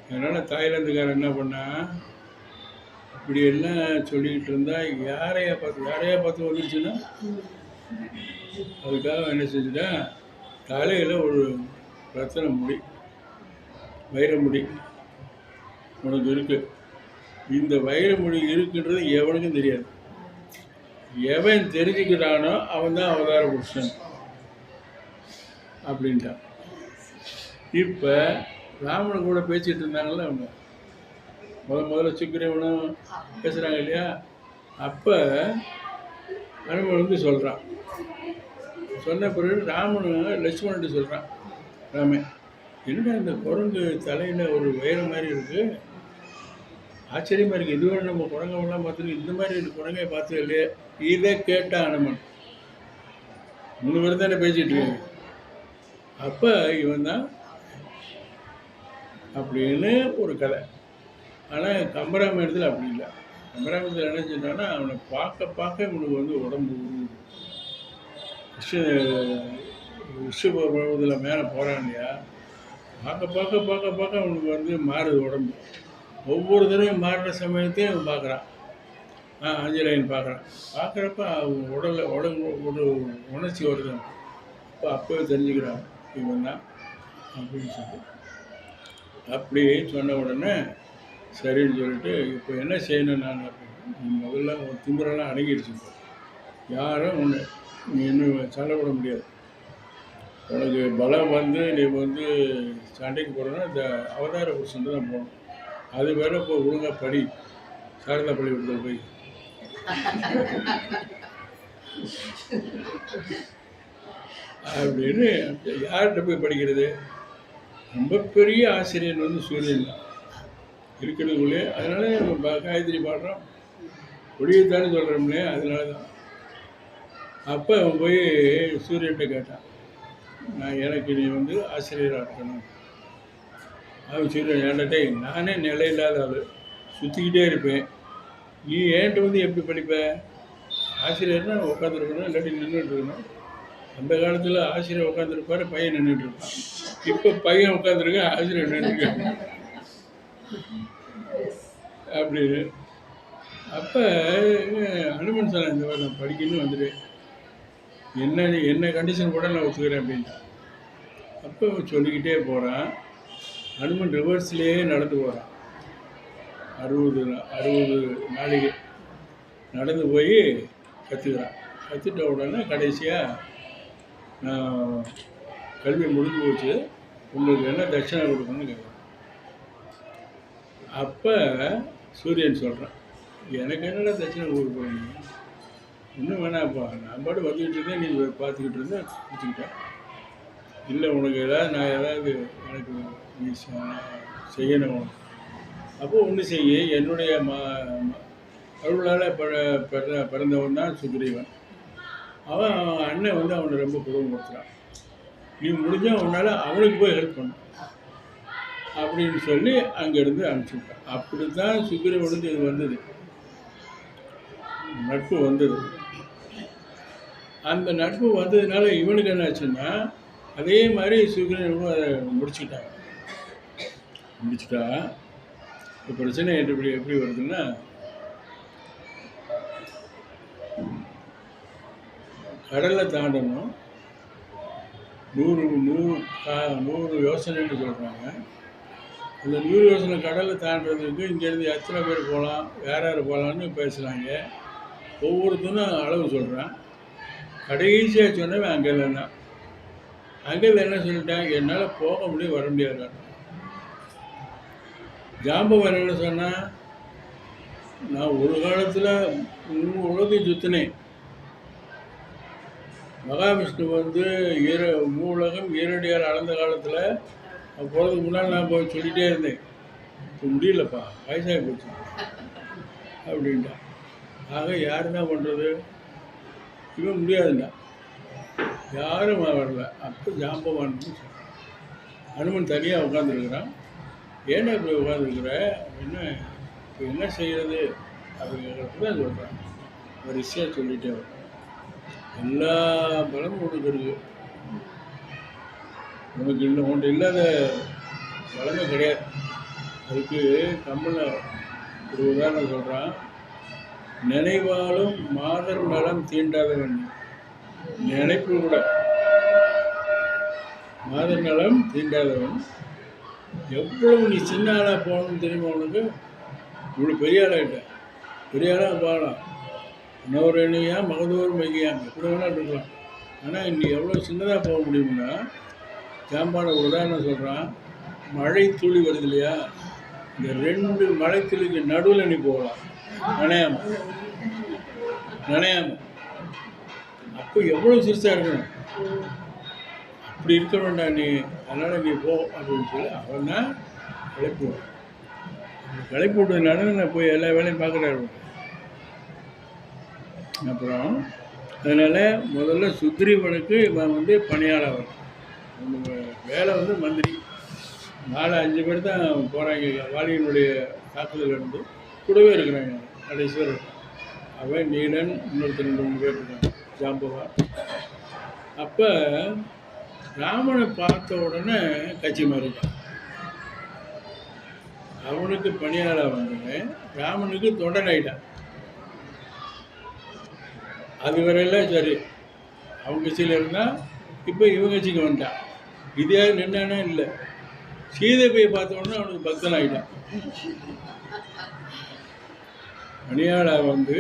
அதனால் தாய்லாந்துக்காரன் என்ன பண்ணா, இப்படி எல்லாம் சொல்லிக்கிட்டு இருந்தா யாரையா பார்த்து வந்துருச்சுன்னா, அதுக்காக என்ன செஞ்சுட்டா, தலையில் ஒரு ரத்தன முடி, வைரமுடி உனக்கு இருக்கு. இந்த வைரமுடி இருக்குன்றது எவனுக்கும் தெரியாது. எவன் தெரிஞ்சுக்கிறானோ அவன் தான் அவதார புருஷன் அப்படின்ட்டான். இப்போ ராமன் கூட பேசிகிட்டு இருந்தாங்கல்ல அவங்க, முதல்ல சுக்கிரவனும் பேசுகிறாங்க இல்லையா, அப்போ அனுமன் சொல்கிறான். சொன்ன பிறகு ராமனு லட்சுமணன் சொல்கிறான், ராமன் என்னடா இந்த குரங்கு தலையில் ஒரு வைரம் மாதிரி இருக்குது, ஆச்சரியமாக இருக்குது, இதுவரை நம்ம குரங்கெல்லாம் பார்த்துருக்கு, இந்த மாதிரி குரங்கை பார்த்தது இல்லையே. இதை கேட்ட அனுமன் 3 பேர் தானே பேசிகிட்டு இருக்காங்க. அப்போ இவன் தான் அப்படின்னு ஒரு கதை. ஆனால் கம்பராமாயணத்தில் அப்படி இல்லை. கம்பராமாயணத்தில் என்ன செஞ்சான்னா, அவனை பார்க்க இவனுக்கு உடம்பு விஸ்வபர்வத்தில் மேலே போகிறான் இல்லையா, பார்க்க அவனுக்கு மாறுது உடம்பு. ஒவ்வொரு தடவையும் மாறுற சமயத்தையும் அவன் பார்க்குறான். ஆஞ்சநேயன் பார்க்குறப்ப அவன் உடலில் ஒரு உணர்ச்சி வருது. அப்போவே தெரிஞ்சுக்கிறான் இவன் தான் அப்படின்னு சொல்லி. அப்படி சொன்ன உடனே சரின்னு சொல்லிட்டு, இப்போ என்ன செய்யணும் நான் அப்படின்னு, முதல்ல ஒரு திமிரெல்லாம் அடங்கிடுச்சு. யாரும் நீ இன்னும் சண்டை விட முடியாது. உனக்கு பலம் நீ சண்டைக்கு போகிறோன்னா இந்த அவதார புருஷன் தான் போகணும். அது வேற இப்போ ஒழுங்காக படி, சாரதா பள்ளிக்கூடத்தில் போய் அப்படின்னு. யார்கிட்ட போய் படிக்கிறது? ரொம்ப பெரிய ஆசிரியர் சூரியன் தான் இருக்கிறதுக்குள்ளே. அதனால நம்ம காயத்ரி பாடுறோம், ஒளியத்தானே சொல்கிறோம்லே, அதனால தான். அப்போ அவன் போய் சூரியன்கிட்ட கேட்டான், எனக்கு நீ ஆசிரியராக இருக்கணும். அவன் சூரியன் ஏன்டே, நானே நிலையில்லாத ஆள், சுற்றிக்கிட்டே இருப்பேன், நீ ஏன்ட்டு எப்படி படிப்ப? ஆசிரியர்னா உட்காந்துருக்கணும், இல்லாட்டி நின்றுட்டு இருக்கணும். அந்த காலத்தில் ஆசிரியர் உட்காந்துருப்பார், பையன் நின்றுட்டு இருப்பான். இப்போ பையன் உட்காந்துருக்க, ஆசிரியர் நின்றுருக்க அப்படின்னு. அப்போ அனுமன் சொன்ன, இந்த மாதிரி நான் படிக்கணும்னு வந்துட்டேன், என்ன கண்டிஷன் கூட நான் ஒத்துக்கிறேன் அப்படின்ட்டான். அப்போ சொல்லிக்கிட்டே போகிறான். அனுமன் ரிவர்ஸ்லேயே நடந்து போகிறான். 60 நாளைக்கு நடந்து போய் கற்றுக்கிறான். கற்றுட்ட உடனே கடைசியாக, நான் கல்வி முடிஞ்சு போச்சு, உங்களுக்கு என்ன தட்சணை கொடுக்கணும்னு கேட்குறேன். அப்போ சூரியன் சொல்கிறான், எனக்கு என்னடா தட்சணை கொடுக்க போகிறீங்க? இன்னும் வேணாப்பா, நான் பாட்டு வந்துக்கிட்டு இருந்தேன், நீ பார்த்துக்கிட்டு இருந்தேன், பிடிச்சிக்கிட்டேன். இல்லை, உனக்கு நான் ஏதாவது எனக்கு நீ செய்யணும். அப்போ ஒன்று செய்ய, என்னுடைய அருளால் பிறந்தவன் தான் சுக்ரீவன். அவன் அண்ணன் அவனை ரொம்ப குடும்பப்படுத்துகிறான். நீ முடிஞ்சால் உன்னால் அவனுக்கு போய் ஹெல்ப் பண்ண. அப்படின்னு சொல்லி அங்கேருந்து அனுப்பிச்சுட்டான். அப்படி தான் சுக்கிரவனுக்கு இது வந்தது, நட்பு வந்தது. அந்த நட்பு வந்ததுனால இவனுக்கு என்னாச்சுன்னா அதே மாதிரி சுக்கிரனும் அதை முடிச்சுட்டா. இப்போ பிரச்சனை எப்படி வருதுன்னா, கடலை தாண்டணும் 100 யோசனைன்னு சொல்கிறாங்க. அந்த 100 யோசனை கடலை தாண்டதுக்கு இங்கேருந்து எத்தனை பேர் போகலாம், யார் யார் போகலான்னு பேசுகிறாங்க. ஒவ்வொருத்தரும் அளவு சொல்கிறான். கடைசியாக சொன்னவன் அங்கே தான். அங்கே என்ன சொல்லிட்டான், என்னால் போக முடியும், வர முடியாது. ஜாம்பவன் என்ன சொன்னால், நான் ஒரு காலத்தில் 3 உலகத்தையும் சுற்றினேன். மகாவிஷ்ணு வந்து மூலகம் ஈரடியால் அளந்த காலத்தில் போகிறதுக்கு முன்னால் நான் போய் சொல்லிகிட்டே இருந்தேன். இப்போ முடியலப்பா, வயசாகி போச்சு அப்படின்ட்டான். ஆக யார் என்ன பண்ணுறது, இவன் முடியாதுண்டா, யாரும் வரல. அப்போ ஜாம்பவான் அனுமன் தனியாக உட்காந்துருக்குறான். ஏன்னா இப்படி உட்காந்துருக்குற, இப்போ என்ன செய்கிறது அப்படிங்கிறத தான் சொல்கிறான். வரிசையாக சொல்லிகிட்டே வர எல்லா பலமும் உனக்கு இருக்கு, உன்கிட்ட இல்லாத பலமே கிடையாது. அதுக்கு தமிழில் ஒரு உதாரணம் சொல்கிறான். நினைவாலும் மாதர் நலம் தீண்டாதவன், நினைப்பு கூட மாதர் நலம் தீண்டாதவன். எவ்வளவு நீ சின்ன ஆளாக போகணும்னு தெரியுமா உனக்கு? இவ்வளோ பெரிய ஆளாகிட்ட, பெரிய ஆளாக போகலாம், இன்னொரு எண்ணியா மகதூர் மையாங்க, எப்படி வேணால் இருக்கலாம். ஆனால் இன்னி எவ்வளோ சின்னதாக போக முடியும்னா, ஜாம்பான உதாரணம் சொல்கிறான். மழை துளி வருது இல்லையா, இந்த 2 மழை துளிக்கு நடுவில் நீ போகலாம், நனையாம. அப்போ எவ்வளோ சிறுசாக இருக்கணும், அப்படி இருக்க வேண்டாம் நீ, அதனால் நீ போ அப்படின்னு சொல்லி அவன் தான் கிளப்புவான். கிளப்பி விட்டதுனால நான் போய் எல்லா வேலையும் பார்க்குறாரு. அப்புறம் அதனால் முதல்ல சுக்ரீவனுக்கு இவன் வந்து பணியாளர், வேலை வந்து மந்திரி. 4-5 பேர் தான் போகிறாங்க வாலியினுடைய தாக்குதல் இருந்து, கூடவே இருக்கிறாங்க கடைசி பேர். அவன் நீலன், இன்னொருத்தர் 2-3 பேர் இருக்காங்க, ஜாம்பவான். அப்போ ராமனை பார்த்த உடனே கட்சி மாறிட்டான். அவனுக்கு பணியாளர் வந்தவன் ராமனுக்கு தொண்டனாயிட்டான். அது வரையெல்லாம் சரி, அவங்க கட்சியில் இருந்தால் இப்போ இவங்க கட்சிக்கு வந்துட்டான். இதே நின்னானே இல்லை. சீதை போய் பார்த்த உடனே அவனுக்கு பக்தன் ஆகிட்டான். பணியாளா வந்து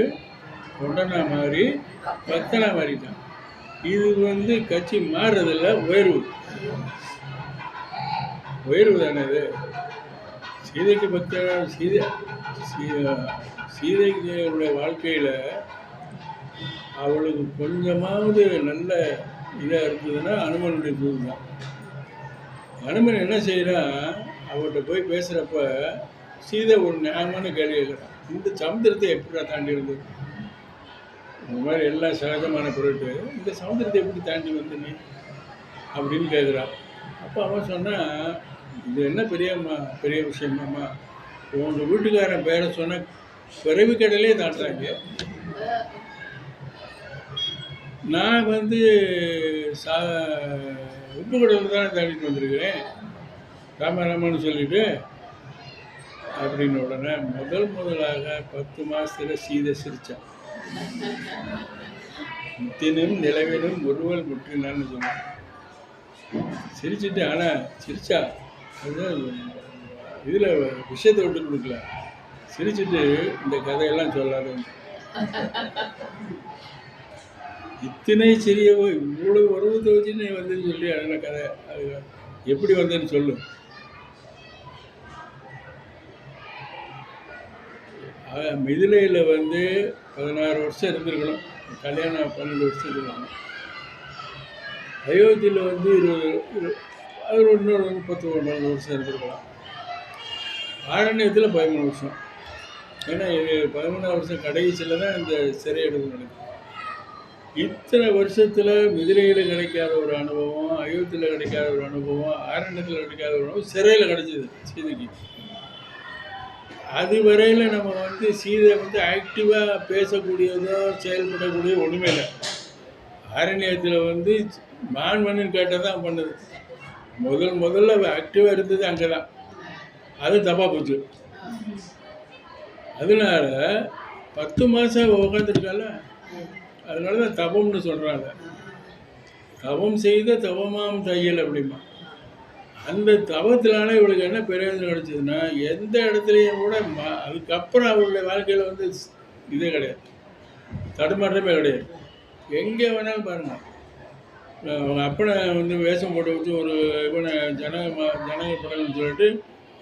தொண்டனா மாறி பக்தனா மாறிட்டான். இது வந்து கட்சி மாறுறதில்ல, உயர்வு தானே இது. சீதைக்கு பக்தனா, சீதைக்குடைய வாழ்க்கையில் அவளுக்கு கொஞ்சமாவது நல்ல இதாக இருந்ததுன்னா அனுமனுடைய தூது தான். அனுமன் என்ன செய்கிறான், அவர்கிட்ட போய் பேசுகிறப்ப சீதை ஒரு நியாயமான கேள்வி கேட்குறான். இந்த சமுத்திரத்தை எப்படி தாண்டி இருந்தது, இந்த மாதிரி எல்லாம் சகஜமான பொருட்டு இந்த சமுத்திரத்தை எப்படி தாண்டி வந்து நீ அப்படின்னு கேட்குறான். அப்போ அவன் சொன்னால், இது என்ன பெரிய விஷயமாம்மா, உங்கள் வீட்டுக்காரன் பேரை சொன்ன பிறவி கடலே தாண்டுறாங்க, நான் வந்து உப்பு கடலில் தானே தாண்டிட்டு வந்திருக்கிறேன் ராமராமன்னு சொல்லிட்டு அப்படின்னு. உடனே முதலாக 10 மாதத்தில் சீதை சிரித்தான். முத்தினும் நிலவினும் ஒருவல் முற்றினான்னு சொன்னான். சிரிச்சுட்டு, ஆனால் சிரிச்சா அதுதான் இதில் விஷயத்தை விட்டு கொடுக்கல. சிரிச்சுட்டு இந்த கதையெல்லாம் சொல்லாது, இத்தனை சிறியவோ இவ்வளோ உருவத்தை வச்சு நீ வந்துன்னு சொல்லி அதனால் கதை அது எப்படி வந்தேன்னு சொல்லு. மிதிலையில் வந்து 16 வருஷம் இருந்திருக்கணும், கல்யாணம் 12 வருஷம் இருக்கலாம். அயோத்தியில் வந்து 20 அது இன்னொரு 31 வருஷம் இருந்திருக்கலாம். ஆரண்யத்தில் 13 வருஷம். ஏன்னா 13 வருஷம் கடைசியில் தான் இந்த சிறை எடுப்பு நடக்குது. இத்தனை வருஷத்தில் மிதிலையில் கிடைக்காத ஒரு அனுபவம், அயோத்தியில் கிடைக்காத ஒரு அனுபவம், ஆரண்யத்தில் கிடைக்காத ஒரு அனுபவம் சிறையில் கிடைச்சிது சீதைக்கு. அது வரையில் நம்ம வந்து சீதை வந்து ஆக்டிவாக பேசக்கூடியதோ செயல்படக்கூடிய ஒன்றுமே இல்லை. ஆரண்யத்தில் வந்து மான்மன்னு கேட்டால் தான் பண்ணுது. முதல்ல ஆக்டிவாக இருந்தது அங்கே தான். அது தப்பாக போச்சு. அதனால 10 மாதம் உட்காந்துருக்கால, அதனால தான் தவம்னு சொல்கிறாங்க. தவம் செய்த தவமாம் தையல் அப்படிமா. அந்த தவத்தினால இவளுக்கு என்ன பிரயோஜனம் கிடைச்சதுன்னா, எந்த இடத்துலையும் கூட அதுக்கப்புறம் அவளுடைய வாழ்க்கையில் வந்து இதே கிடையாது, தடுமாற்றமே கிடையாது. எங்கே வேணாலும் பாருங்கள், அவங்க அப்பனை வந்து வேஷம் போட்டு வச்சு ஒரு இவனை ஜனகப்படல்னு சொல்லிட்டு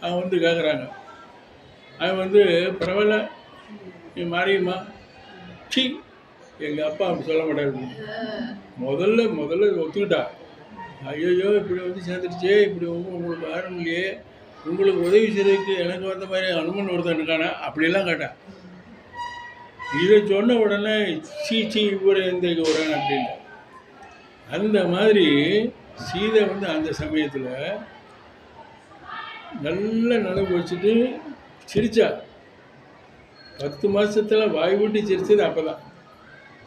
அவன் வந்து கேட்குறாங்க. அவன் வந்து பரவாயில்ல நீ மாறியுமா, சி எங்கள் அப்பா அப்படி சொல்ல மாட்டாரு. முதல்ல ஒத்துக்கிட்டா. ஐயோ இப்படி வந்து சேர்ந்துருச்சே, இப்படி உங்களுக்கு யாரும் இல்லையே, உங்களுக்கு உதவி செய்யறதுக்கு எனக்கு வந்த மாதிரி அனுமன் ஒருத்தன் இருக்கானா அப்படிலாம் கேட்டான். இதை சொன்ன உடனே சீ இவர் எந்த வரான் அப்படின்னு. அந்த மாதிரி சீதை வந்து அந்த சமயத்தில் நல்ல நனவு வச்சுட்டு சிரிச்சா. 10 மாதத்தில் வாய் விட்டு சிரிச்சது அப்போ தான்.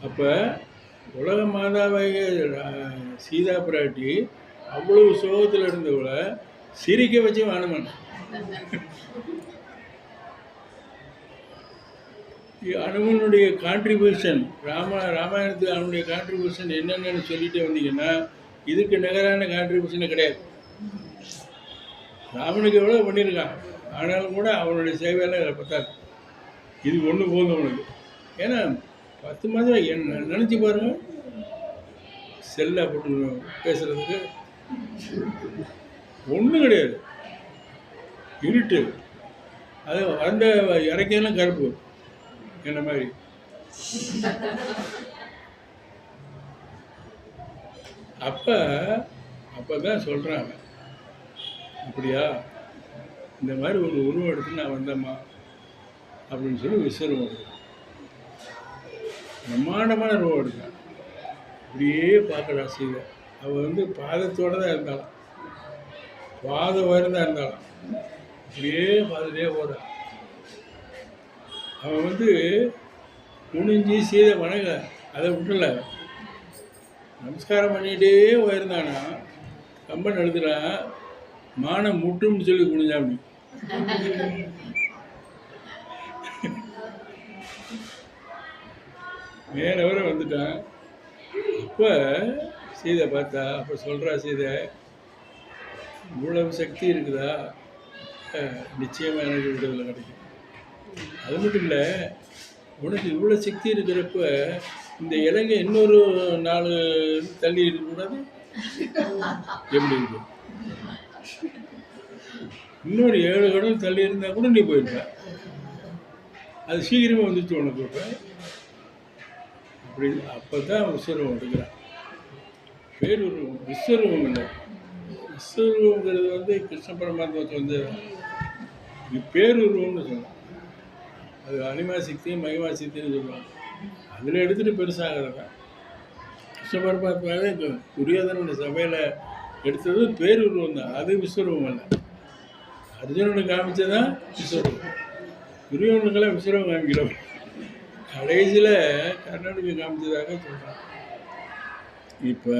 அப்போ உலக மாதாவாகிய சீதா பிராட்டி அவ்வளவு சோகத்தில் இருந்தவளை சிரிக்க வச்சு அனுமன். அனுமனுடைய கான்ட்ரிபியூஷன் ராமாயணத்துக்கு அவனுடைய கான்ட்ரிபியூஷன் என்னென்னு சொல்லிட்டே வந்தீங்கன்னா இதுக்கு நிகரான கான்ட்ரிபியூஷனே கிடையாது. ராமனுக்கு எவ்வளோ பண்ணியிருக்கான், ஆனாலும் கூட அவனுடைய சேவையெல்லாம் இதில் பத்தாது. இது ஒன்று போதும் அவனுக்கு. ஏன்னா 10 மாதம் என்ன நினச்சி பாருங்க, செல்லை போட்டு பேசுகிறதுக்கு ஒன்றும் கிடையாது, இருட்டு. அது அந்த இறக்கையெல்லாம் கருப்பு என்ன மாதிரி. அப்போ தான் சொல்கிறாங்க, அப்படியா இந்த மாதிரி ஒரு உருவம் எடுத்து நான் வந்தேம்மா அப்படின்னு சொல்லி விஸ்வரூபம் பிரம்மாண்டமான உருவம் எடுத்தான். அப்படியே பார்க்குறா சீதை. அவள் வந்து பாதத்தோடு தான் இருந்தாலும், பாதம் வரை தான் இருந்தாலும், அப்படியே பார்த்துட்டே போகிறான். அவன் வந்து குனிஞ்சி சீதை வணங்க அதை விட்டுல நமஸ்காரம் பண்ணிகிட்டே போயிருந்தானா. கம்பன் எழுதுறான், மானம் முட்டும்னு சொல்லி குனிஞ்சா அப்படி. மேலே வர வந்துட்டான். அப்போ சீதை பார்த்தா, அப்போ சொல்கிறா சீதை, இவ்வளவு சக்தி இருக்குதா, நிச்சயமாக எனக்கு விடுதலை கிடைக்கும். அது மட்டும் இல்லை, உனக்கு இவ்வளோ சக்தி இருக்கிறப்ப இந்த இலங்கை இன்னொரு 4 தள்ளி இருக்கக்கூடாது, எப்படி இருக்கு? இன்னொரு 7 கடல் தள்ளி இருந்தால் கூட நீ போயிருப்ப. அது சீக்கிரமாக வந்துச்சு உனக்கு. இப்போ அப்படி அப்போ தான் விஸ்வரூபம் எடுக்கிறான். பேருருவம் விஸ்வரூபம் இல்லை. விஸ்வரூபங்கிறது வந்து கிருஷ்ண பரமாத்மாவுக்கு வந்து இது பேருருவம்னு சொல்லலாம். அது அனிமா சக்தியும் மகிமா சக்தின்னு சொல்லுவாங்க. அதில் எடுத்துகிட்டு பெருசாகிறது தான். கிருஷ்ண பரமாத்மாவே துரியோதனோட சபையில் எடுத்தது பேருருவம் தான், அது விஸ்வரூபம் இல்லை. அர்ஜுனனுக்கு காமிச்சதான் விஸ்வரூபம். துரியோதனுக்கெல்லாம் விஸ்வரூபம் காமிக்கிறோம். கடைசியில் கர்ணனுக்கு காமிச்சதாக சொல்கிறான். இப்போ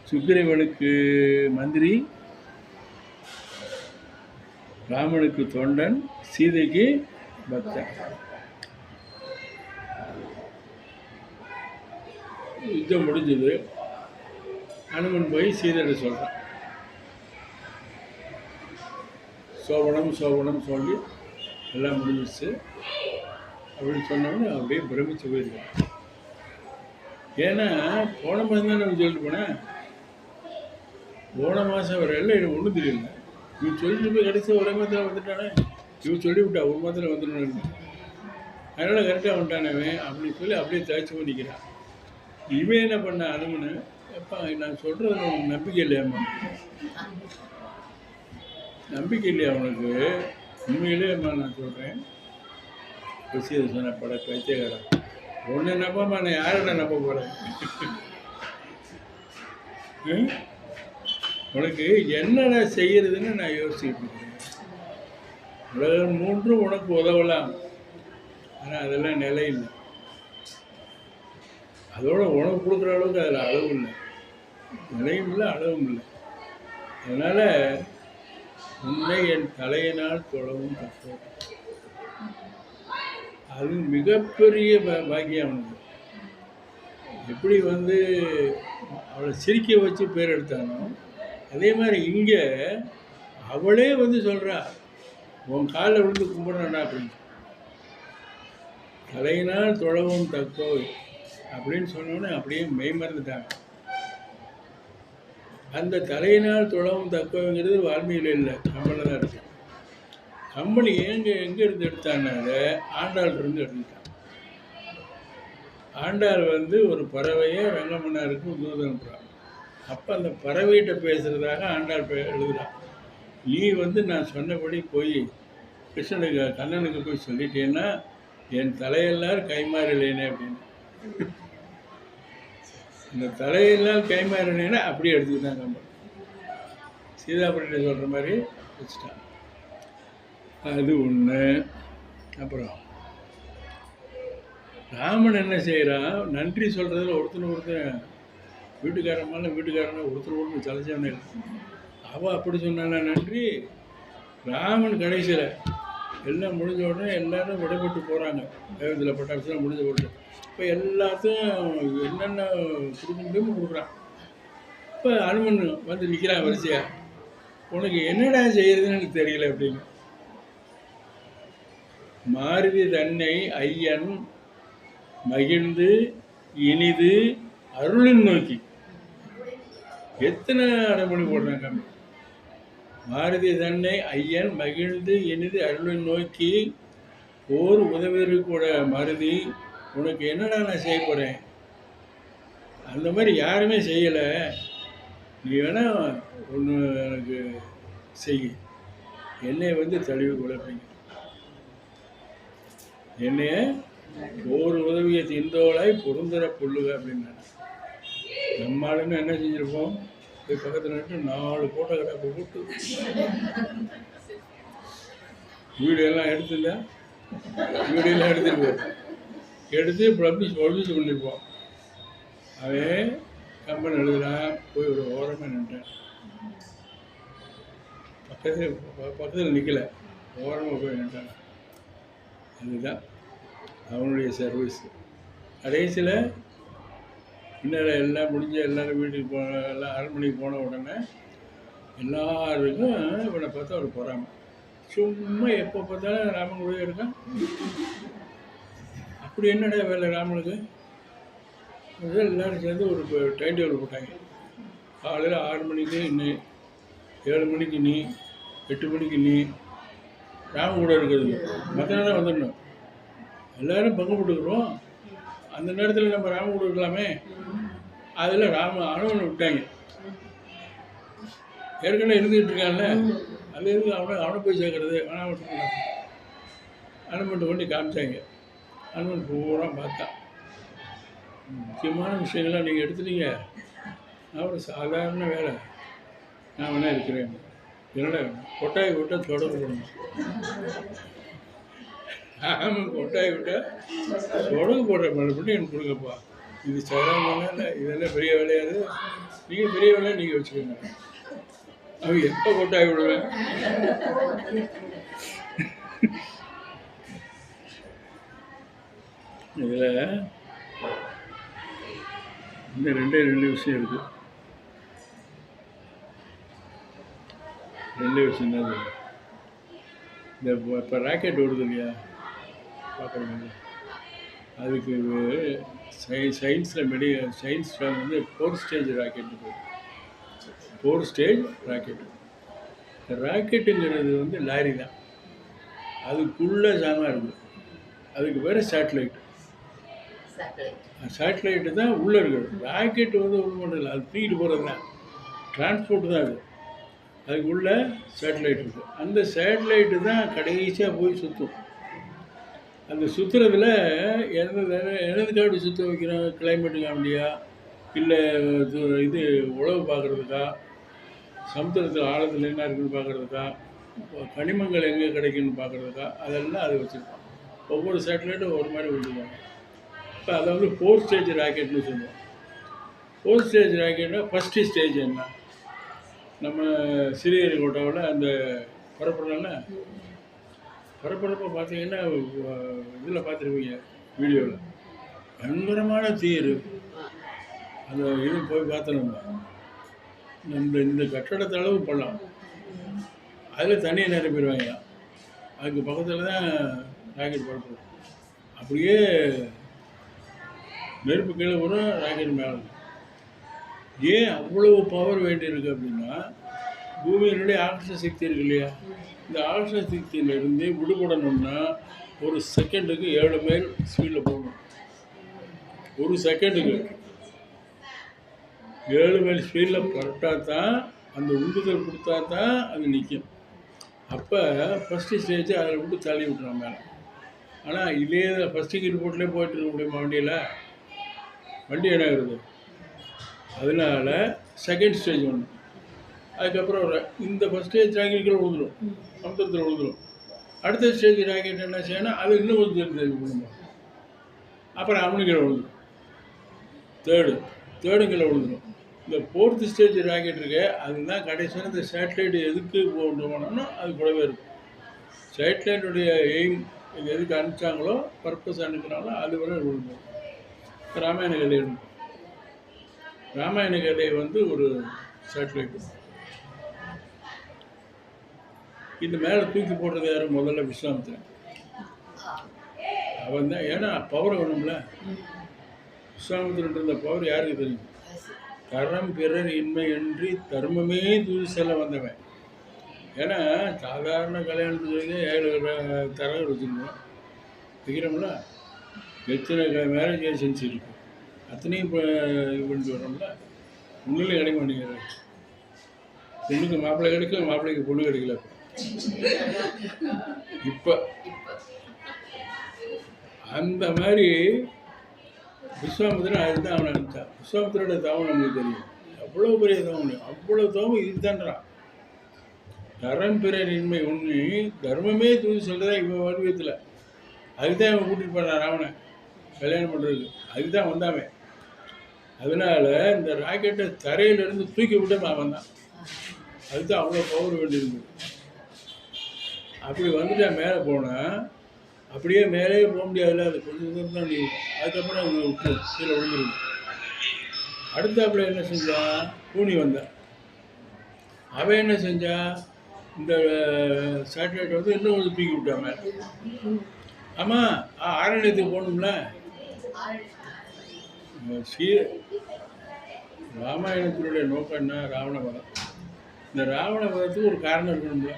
சுக்கிரவனுக்கு மந்திரி, ராமனுக்கு தொண்டன், சீதைக்கு பக்தன். யுத்தம் முடிஞ்சது. அனுமன் போய் சீதையிட சொல்கிறான். சோபனம் சொல்லி எல்லாம் முடிஞ்சிச்சு அப்படின்னு சொன்னோன்னு அப்படியே பிரமிச்சு போயிருக்கான். ஏன்னா போன மாதம் தான் நம்ம சொல்லிட்டு போனேன், போன மாதம் வரையில் எனக்கு ஒன்றும் தெரியல. இவன் சொல்லிட்டு போய் கடைசி ஒரே மாதத்தில் வந்துட்டானே, இவன் சொல்லிவிட்டா ஒரு மாதத்தில் வந்துடணும், அதனால் கரெக்டாக வந்துட்டானவே அப்படின்னு சொல்லி அப்படியே தயாரிச்சு போய் நிற்கிறான். இவன் என்ன பண்ண அனுமனு, எப்பா நான் சொல்கிறது உனக்கு நம்பிக்கை இல்லையாம்மா, நம்பிக்கை இல்லையா உனக்கு? உண்மையிலே அம்மா நான் சொல்கிறேன், விஷயத்தை சொன்ன பைத்தியக்காரன். ஒன்று நம்பாம நான் யாரை நம்ப போகிறேன்? உனக்கு என்னடா செய்யறதுன்னு நான் யோசிச்சுட்டு இருக்கேன். உலகம் மூன்றும் உனக்கு உதவலாம், ஆனால் அதெல்லாம் நிலை இல்லை. அதோட உனக்கு கொடுக்குற அளவுக்கு அதில் அளவு இல்லை, நிலையும் இல்லை, அளவும் இல்லை. அதனால் உன்னை என் தலையினால் தொழவும் தப்போம். அது மிகப்பெரிய பாக்கியம் அவனுக்கு. எப்படி அவளை சிரிக்க வச்சு பேர் எடுத்தானோ அதே மாதிரி இங்கே அவளே சொல்கிறா, உன் காலில் விழுந்து கும்பிட்றானா அப்படின்னு. தலையினால் தொழவும் தக்கோய் அப்படின்னு சொன்னோன்னே அப்படியே மெய்மறந்துட்டாங்க. அந்த தலையினால் தொழவும் தக்கோங்கிறது வால்மீகியில் இல்லை, கம்பனில் தான் இருக்கு. கம்பெனி எங்கே இருந்து எடுத்தாங்க? ஆண்டாள் இருந்து எடுத்துட்டான். ஆண்டாள் ஒரு பறவையை ரங்கமன்னாருக்கு தூதன்றான். அப்போ அந்த பறவைகிட்ட பேசுகிறதாக ஆண்டாள் எழுதுகிறான். நீ நான் சொன்னபடி போய் கண்ணனுக்கு போய் சொல்லிட்டேன்னா என் தலையெல்லாம் கைமாறலேனே அப்படின்னு. இந்த தலையெல்லாம் கைமாறலேன்னா அப்படியே எடுத்துக்கிட்டான் கம்பெனி. சீதாபுரிட்ட சொல்கிற மாதிரி வச்சுட்டான். அது ஒன்று. அப்புறம் ராமன் என்ன செய்கிறான்? நன்றி சொல்கிறதுல ஒருத்தன் வீட்டுக்காரனா ஒருத்தர் தலைச்சவனே இல்லை. அவள் அப்படி சொன்னானா நன்றி? ராமன் கடைசியில் எல்லாம் முடிஞ்ச உடனே எல்லாரும் விடைபெற்று போகிறாங்க. தேவத்தில் பட்டாபிஷம் முடிஞ்ச உடனே இப்போ எல்லாத்தையும் என்னென்ன கொடுக்க முடியுமோ கொடுக்குறான். இப்போ அனுமன் நிற்கிறான் வரிசையா. உனக்கு என்னடா செய்யறதுன்னு எனக்கு தெரியல அப்படின்னு. மாருதி தன்னை ஐயன் மகிழ்ந்து இனிது அருளின் நோக்கி. எத்தனை அடைமொழி போடுறாங்க. மாருதி தன்னை ஐயன் மகிழ்ந்து இனிது அருளின் நோக்கி ஓர் உதவியருக்கு கூட மருதி உனக்கு என்னடா நான் செய்ய போகிறேன்? அந்த மாதிரி யாருமே செய்யலை. நீ வேணா ஒன்று எனக்கு செய், என்னை தழுவி கூட அப்படிங்க. என்னைய ஒரு உதவியை திந்தோளாய் பொருந்துற புல்லுக அப்படின்னா நம்மளுமே என்ன செஞ்சுருப்போம்? போய் பக்கத்தில் நின்று 4 போட்டோ கிடப்பு போட்டு வீடியோலாம் எடுத்துருந்தா வீடியோலாம் எடுத்துருப்போம். எடுத்து பப்ளிஷ் பண்ணியிருப்போம். அவன் கம்பெனி எழுதுறான். போய் ஒரு ஓரமாக நின்றுட்டேன். பக்கத்தில் நிற்கலை, ஓரமாக போய் நின்றான். அதுதான் அவனுடைய சர்வீஸ். கடைசியில் இன்னும் எல்லாம் முடிஞ்ச எல்லோரும் வீட்டுக்கு எல்லாம் அரண்மனைக்கு போன உடனே எல்லாருக்கும் இவனை பார்த்தா ஒரு பொறாமை. சும்மா எப்போ பார்த்தாலும் ராமன் கூட இருக்கான். அப்படி என்னடா வேலை ராமனுக்கு? எல்லோரும் சேர்ந்து ஒரு டைம் டேபிள் போட்டாங்க. காலையில் 6 மணிக்கு நீ, 7 மணிக்கு நீ, 8 மணிக்கு நீ ராமன் கூட இருக்கிறது. மற்ற நேரம் வந்துடணும். எல்லோரும் பங்கு போட்டுக்கிறோம். அந்த நேரத்தில் நம்ம ராமன் கூட இருக்கலாமே. அதில் அனுமனை விட்டாங்க. ஏற்கனவே இருந்துகிட்டு இருக்கான்ல, அது இருந்து அவனை போய் சேர்க்கறது வேணாம் விட்டுருக்கலாம். அனுமன்ட்டு கொண்டு காமிச்சாங்க. அனுமன் பூரா பார்த்தான். முக்கியமான விஷயங்கள்லாம் நீங்கள் எடுத்துட்டீங்க, நான் ஒரு சாதாரண வேலை, நான் வேணா இருக்கிறேன். என்னோட கொட்டாய் விட்டால் தொடர்பு பண்ணணும். ஆமாம், கொட்டாய் விட்டால் தொடர்பு போடுற மறுபடியும் எனக்கு கொடுங்கப்பா. இது சாதாரண இல்லை, இதெல்லாம் பெரிய வேலையாது. நீங்கள் பெரிய வேலையை நீங்கள் வச்சுக்கோங்க. அவன் எப்போ கொட்டாய் விடுவேன்? இதில் இந்த 2 விஷயம் இருக்குது. 2 விஷயம் தான். இந்த இப்போ ராக்கெட் ஓடுது இல்லையா, பார்க்குறவங்க, அதுக்கு சயின்ஸில் சயின்ஸில் 4 ஸ்டேஜ் ராக்கெட் இருக்குது. 4 ஸ்டேஜ் ராக்கெட்டு. இந்த ராக்கெட்டுங்கிறது லாரி தான். அதுக்குள்ளே சாமான் இருக்குது. அதுக்கு பேர் சேட்டலைட். சேட்டலைட்டு தான் உள்ளே இருக்குது. ராக்கெட்டு ஒன்றும் மட்டும் இல்லை, அது தூக்கிட்டு போகிறது தான், டிரான்ஸ்போர்ட் தான் அது. அதுக்குள்ளே சேட்டலைட் இருக்குது. அந்த சேட்டலைட்டு தான் கடைசியாக போய் சுற்றும். அந்த சுற்றுறதுல எனதுக்காக சுற்ற வைக்கிறோம், கிளைமேட்டுக்கு வேண்டியா, இல்லை இது உழவு பார்க்குறதுக்கா, சமுத்திரத்தில் ஆழத்தில் என்ன இருக்குன்னு பார்க்குறதுக்கா, கனிமங்கள் எங்கே கிடைக்குன்னு பார்க்குறதுக்கா, அதெல்லாம் அது வச்சுருக்கோம். ஒவ்வொரு சேட்டலைட்டும் ஒரு மாதிரி விட்டுருவாங்க. இப்போ அதை வந்து 4 ஸ்டேஜ் ராக்கெட்னு சொல்லுவோம். 4 ஸ்டேஜ் ராக்கெட்னா ஃபஸ்ட்டு ஸ்டேஜ் என்ன? நம்ம ஸ்ரீஹரிகோட்டாவில் அந்த பரப்புறோம்ல, பரப்புறப்ப பார்த்தீங்கன்னா இதில் பார்த்துருப்பீங்க வீடியோவில், பயங்கரமான தீ இருக்கு. அந்த இது போய் பார்த்தோம்னா இந்த கட்டடத்தை அளவு பண்ணலாம், அதில் தண்ணியை நிரப்பிடுவாங்க. அதுக்கு பக்கத்தில் தான் ராக்கெட் பரப்புறோம். அப்படியே நெருப்பு கீழே வரும், ராக்கெட் மேலே. ஏன் அவ்வளவு பவர் வேண்டியிருக்கு அப்படின்னா, பூமியினுடைய ஆக்சிஜன் சக்தி இருக்கு இல்லையா, இந்த ஆக்சிஜன் சக்தியிலிருந்து விடுபடணும்னா ஒரு செகண்டுக்கு 7 மைல் ஸ்பீடில் போகணும். ஒரு செகண்டுக்கு 7 மைல் ஸ்பீடில் பரட்டால் தான், அந்த உந்துதல் கொடுத்தா தான் அது நிற்கும். அப்போ ஃபஸ்ட்டு ஸ்டேஜ் அதில் விட்டு தள்ளி விட்டுறோம் மேலே. ஆனால் இதே ஃபஸ்ட்டு கீர் போட்டிலே போயிட்டு இருக்க முடியுமா வண்டியில்? வண்டி என்ன இருக்குது? அதனால செகண்ட் ஸ்டேஜ் ஒன்று. அதுக்கப்புறம் இந்த ஃபஸ்ட் ஸ்டேஜ் ராக்கெட்டுகள் விழுந்துடும், சமுத்திரத்தில் விழுந்துடும். அடுத்த ஸ்டேஜ் ராக்கெட் என்ன செய்யணும், அது இன்னும் கொஞ்சம் விழுந்துடும். அப்புறம் அவனுக்கு கீழே விழுந்துடும். தேர்டு கீழே விழுந்துடும். இந்த 4th ஸ்டேஜ் ராக்கெட் இருக்கு, அதுதான் கடைசியாக இந்த சேட்டலைட் எதுக்கு கொண்டு போனோம்னா அது கூடவே இருக்கும். சேட்டலைட்டுடைய எய்ம் இது எதுக்கு அனுப்பிச்சாங்களோ, பர்பஸ் அனுப்பினாங்களோ அது வரை விழுந்துடும். ராமாயண கதை இருக்கும். ராமாயண கதை வந்து ஒரு சேட்டலைட். இந்த மேலே தூக்கி போடுறது யாரும்? முதல்ல விஸ்வாமித்திரன். அவன் தான். ஏன்னா பவர் வேணும்ல. விஸ்வாமித்திரன் இருந்த பவர் யாருக்கு தெரியும்? தரம் பிறர் இன்மை என்று தர்மமே தூது செல்ல வந்தவன். ஏன்னா சாதாரண கல்யாணத்துக்கு 7 தரகர் வச்சுருந்தோம், வைக்கிறோம்ல. எத்தனை மேரேஜ் ஏஜென்சி இருக்கு, அத்தனையும் இப்போ இது பண்ணிட்டு வரோம்ல. ஒன்றும் கிடைக்க மாட்டேங்கிறது. பொண்ணுக்கு மாப்பிள்ளை கிடைக்கல, மாப்பிள்ளைக்கு பொண்ணு கிடைக்கல. இப்போ அந்த மாதிரி விஸ்வாமித்திரன் அதுதான் அவனை அனுப்பிச்சான். விஸ்வாமித்திரோட தவம் நமக்கு தெரியும். அவ்வளோ பெரிய தவம், அவ்வளோ தவம் இதுதான்றான். தரம் பிறர் இன்மை ஒன்று தர்மமே தூது சொல்கிறதா இவன் வடிவத்தில். அதுதான் இவன் கூட்டிகிட்டு போனான் ராவனை கல்யாணம் பண்ணுறதுக்கு. அதுதான் வந்தாவன். அதனால் இந்த ராக்கெட்டை தரையிலேருந்து தூக்கி விட்டு அவன் தான். அதுதான் அவ்வளோ பவர் வேண்டியிருந்தது. அப்படி வந்துட்டா மேலே போனால் அப்படியே மேலே போக முடியாதுல்ல, அது கொஞ்சம் தூரம் தான் நீ. அதுக்கப்புறம் அவங்க விட்டு கீழே விழுந்துருது. அடுத்தாப்புல என்ன செஞ்சா, பூனி வந்தான். அவன் என்ன செஞ்சா, இந்த சேட்டலைட் வந்து இன்னும் கொஞ்சம் தூக்கி விட்டா மேலே. ஆமாம், ஆரண்யத்துக்கு போகணும்ல. ராமாயணத்தினுடைய நோக்கம் என்ன? ராவணவதம். இந்த ராவணவதத்துக்கு ஒரு காரணம் இருக்கணும்ல.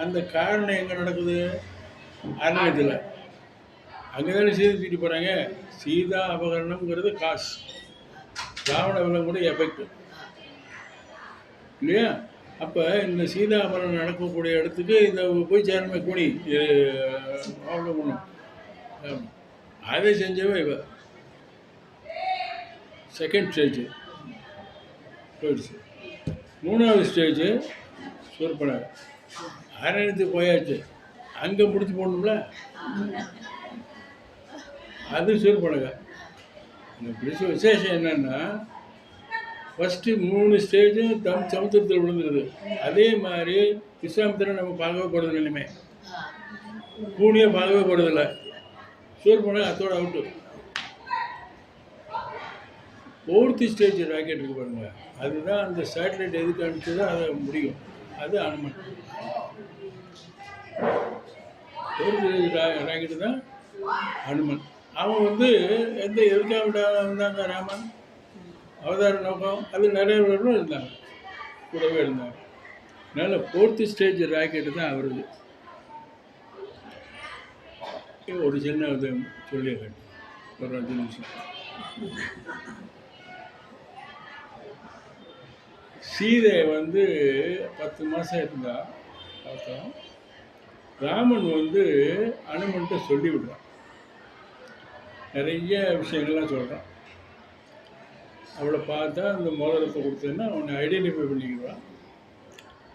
அந்த காரணம் எங்கே நடக்குது? அரண்யத்தில். அங்கே தானே சீதை தூக்கிட்டு போகிறாங்க. சீதா அபகரணம்ங்கிறது காசு, ராவணவதம் கூட எஃபெக்ட் இல்லையா? அப்போ இந்த சீதா அபகரணம் நடக்கக்கூடிய இடத்துக்கு இந்த போய் சேரணுமே கூனி அவ்வளோ பண்ணும். அதை செஞ்சவே இவ செகண்ட் ஸ்டேஜ் போயிடுச்சு. 3வது ஸ்டேஜ் சூர்பனகை. அரண்யத்துக்கு போயாச்சு, அங்கே முடிச்சு போடணும்ல. அது சூர்பனகை. இந்த பிடிச்ச விசேஷம் என்னன்னா, ஃபஸ்ட்டு 3 ஸ்டேஜும் சமுத்திரத்தில் விழுந்துருது. அதே மாதிரி விஸ்வாமித்திரன் நம்ம பார்க்கவே போகிறது இல்லையுமே, பூனியை பார்க்கவே போகிறதில்ல. சூர்பனகை அதோட அவுட்டு. 4th ஸ்டேஜ் ராக்கெட் இருக்கு பாருங்க, அதுதான் அந்த சேட்டலைட் எதுக்கு அனுப்பிச்சதோ அதை முடியும். அது அனுமன். 4th ஸ்டேஜ் ராக்கெட்டு தான் அனுமன். அவன் வந்து எதுக்காக வந்தாங்க ராமன்? அவதார நோக்கம் அது நிறைவேறணும் இருந்தாங்க, கூடவே இருந்தாங்க. அதனால் 4th ஸ்டேஜ் ராக்கெட்டு தான் அவருக்கு. ஒரு சின்ன சொல்லிய கட்டி ஒரு 5 நிமிஷம். சீதை வந்து 10 மாதம் இருந்தா பார்த்தோம். ராமன் வந்து அனுமன்ட்ட சொல்லி விடுறான், நிறைய விஷயங்கள்லாம் சொல்கிறான். அவளை பார்த்தா அந்த மோதிரத்தை கொடுத்தேன்னா அவனை ஐடென்டிஃபை பண்ணிக்கிறான்.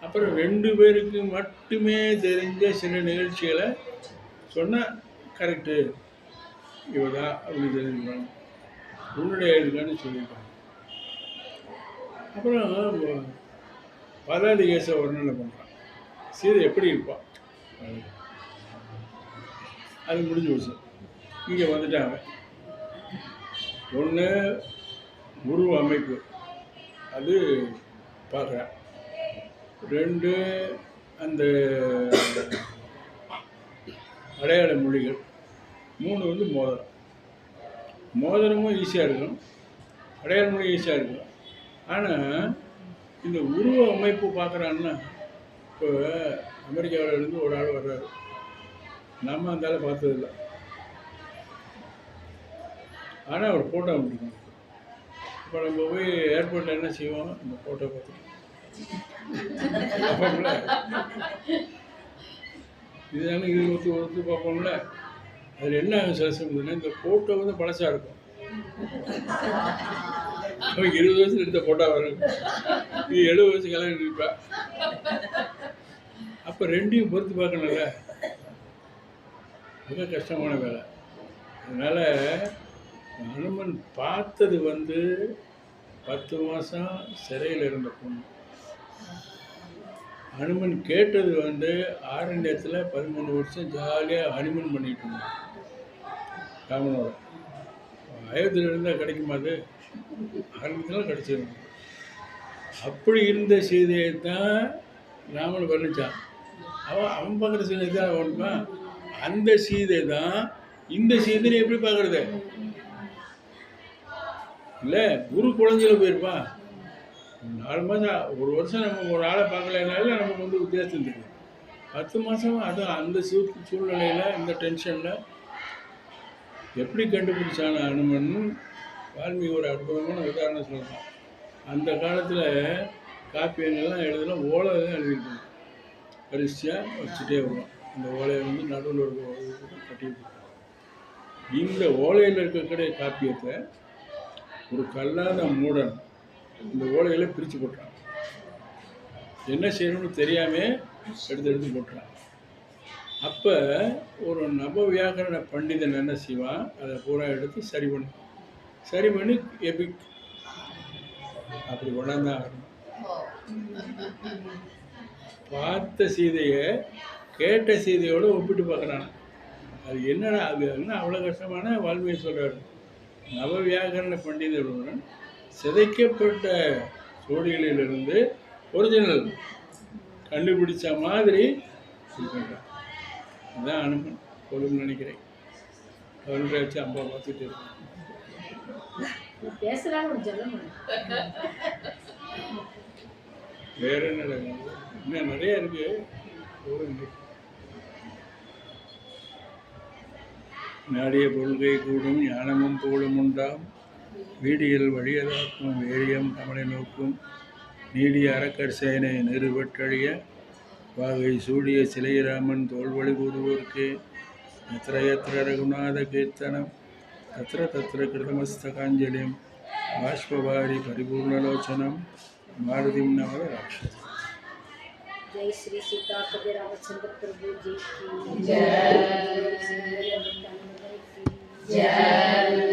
அப்புறம் 2 பேருக்கு மட்டுமே தெரிஞ்ச சில நிகழ்ச்சிகளை சொன்னால் கரெக்டு இவதான் அப்படின்னு தெரிஞ்சுக்கிறான். உன்னுடைய இருக்கான்னு சொல்லியிருக்காங்க. அப்புறம் பதாதி கேச வர்ணனை பண்ணுறான். சீதை எப்படி இருப்பான் அது முடிஞ்சு போச்சு. இங்கே வந்துட்டாங்க. ஒன்று உருவ அமைப்பு அது பார்க்குறேன். 2 அந்த அடையாள மொழிகள். 3 வந்து மோதிரம். மோதிரமும் ஈஸியாக இருக்கும், அடையாள மொழி ஈஸியாக இருக்கும். ஆனால் இந்த உருவ அமைப்பு பார்க்குறான்னா, இப்போ அமெரிக்காவிலேருந்து ஒரு ஆள் வர்றாரு, நம்ம அந்த ஆளை பார்த்ததில்லை, ஆனால் அவர் ஃபோட்டோ பிடிக்கும். இப்போ நம்ம போய் ஏர்போர்ட்டில் என்ன செய்வோம், இந்த ஃபோட்டோ பார்த்துட்டு இதுதானே இது ஒருத்து பார்ப்போம்ல. அதில் என்ன சில சமயம்னா இந்த ஃபோட்டோ வந்து பழசாக இருக்கும். அவங்க 20 வருஷம் எடுத்த ஃபோட்டோ வரும், இது 70 வருஷம் கல்யாணம் இருப்பா. அப்போ 2ஐயும் பொறுத்து பார்க்கணும்ல, மிக கஷ்டமான வேலை. அதனால் அனுமன் பார்த்தது வந்து 10 மாதம் சிறையில் இருந்த பொண்ணு. ஹனுமன் கேட்டது வந்து ஆரண்யத்தில் 13 வருஷம் ஜாலியாக ஹனிமூன் பண்ணிட்டு இருந்தான் ராமனோட. அயோத்தியில் இருந்தால் கிடைக்குமா? அது ஆரண்யத்தில் கிடச்சிருந்தது. அப்படி இருந்த சீதையை தான் ராமன் வர்ணிச்சான். அவன் பார்க்குற சீதை தான் அவனுமா. அந்த சீதை தான் இந்த சீதையை எப்படி பார்க்குறது இல்லை? குரு குழந்தையில போயிருப்பான். 4 மாதம் 1 வருஷம் நம்ம ஒரு ஆளை பார்க்கலனால நமக்கு வந்து வித்தியாசம் தெரியும். 10 மாதம் அதுவும் அந்த சூழ்நிலையில் இந்த டென்ஷனில் எப்படி கண்டுபிடிச்சான அனுமன் வால்மீகி ஒரு அற்புதமான உதாரணம் சொல்லலாம். அந்த காலத்தில் காப்பியங்கள்லாம் எழுதலாம், ஓலை தான் எழுதியிருக்கணும். வரிசையாக வச்சுட்டே வரும். இந்த ஓலையை வந்து நடுவில் இருக்க கட்டியிருக்கோம். இந்த ஓலையில் இருக்கக்கூடிய காப்பியத்தை ஒரு கல்லாத மூடன் இந்த ஓலைகளை பிரித்து போட்டுறான். என்ன செய்யணும்னு தெரியாமல் எடுத்து போட்டுறான். அப்போ ஒரு நவ வியாக்கரண பண்டிதன் என்ன செய்வான், அதை பூரா எடுத்து சரி பண்ணி எபிக் அப்படி கொண்டாந்தான் ஆகணும். பார்த்த சீதையை கேட்ட சீதையோடு ஒப்பிட்டு பார்க்குறான். அது என்னடா அது என்ன அவ்வளோ கஷ்டமான வால்மீகி சொல்கிறாரு. நவ வியாக்கரண பண்டிதருடன் சிதைக்கப்பட்ட சோடிகளிலிருந்து ஒரிஜினல் கண்டுபிடிச்ச மாதிரி சொல்கிறான். இதுதான் அனுமன் போதும்னு நினைக்கிறேன். அவர்கிட்ட வச்சு அம்மா பார்த்துட்டு இருக்கேன். வேற என்ன இன்னும் நிறைய இருக்கு. நாடிய பொருள்கை கூடும் ஞானமும் போலும் உண்டாம், வீடியல் வழியதாக்கும் வேரியம் தமிழை நோக்கும், நீடிய அறக்கர் சேனை நிறுவற்றழிய வாகை சூடிய சிலைராமன் தோல்வழி கூறுவோர்க்கு எத்திர எத்திர ரகுநாத கீர்த்தனம் தத்திர தத்திர கிருதமஸ்தகாஞ்சலிம் பாஷ்பவாரி பரிபூர்ணலோச்சனம் மாருதிம் நவத ராட்சச. जय श्री सीतापति रामचंद्र प्रभु जी की जय। जय।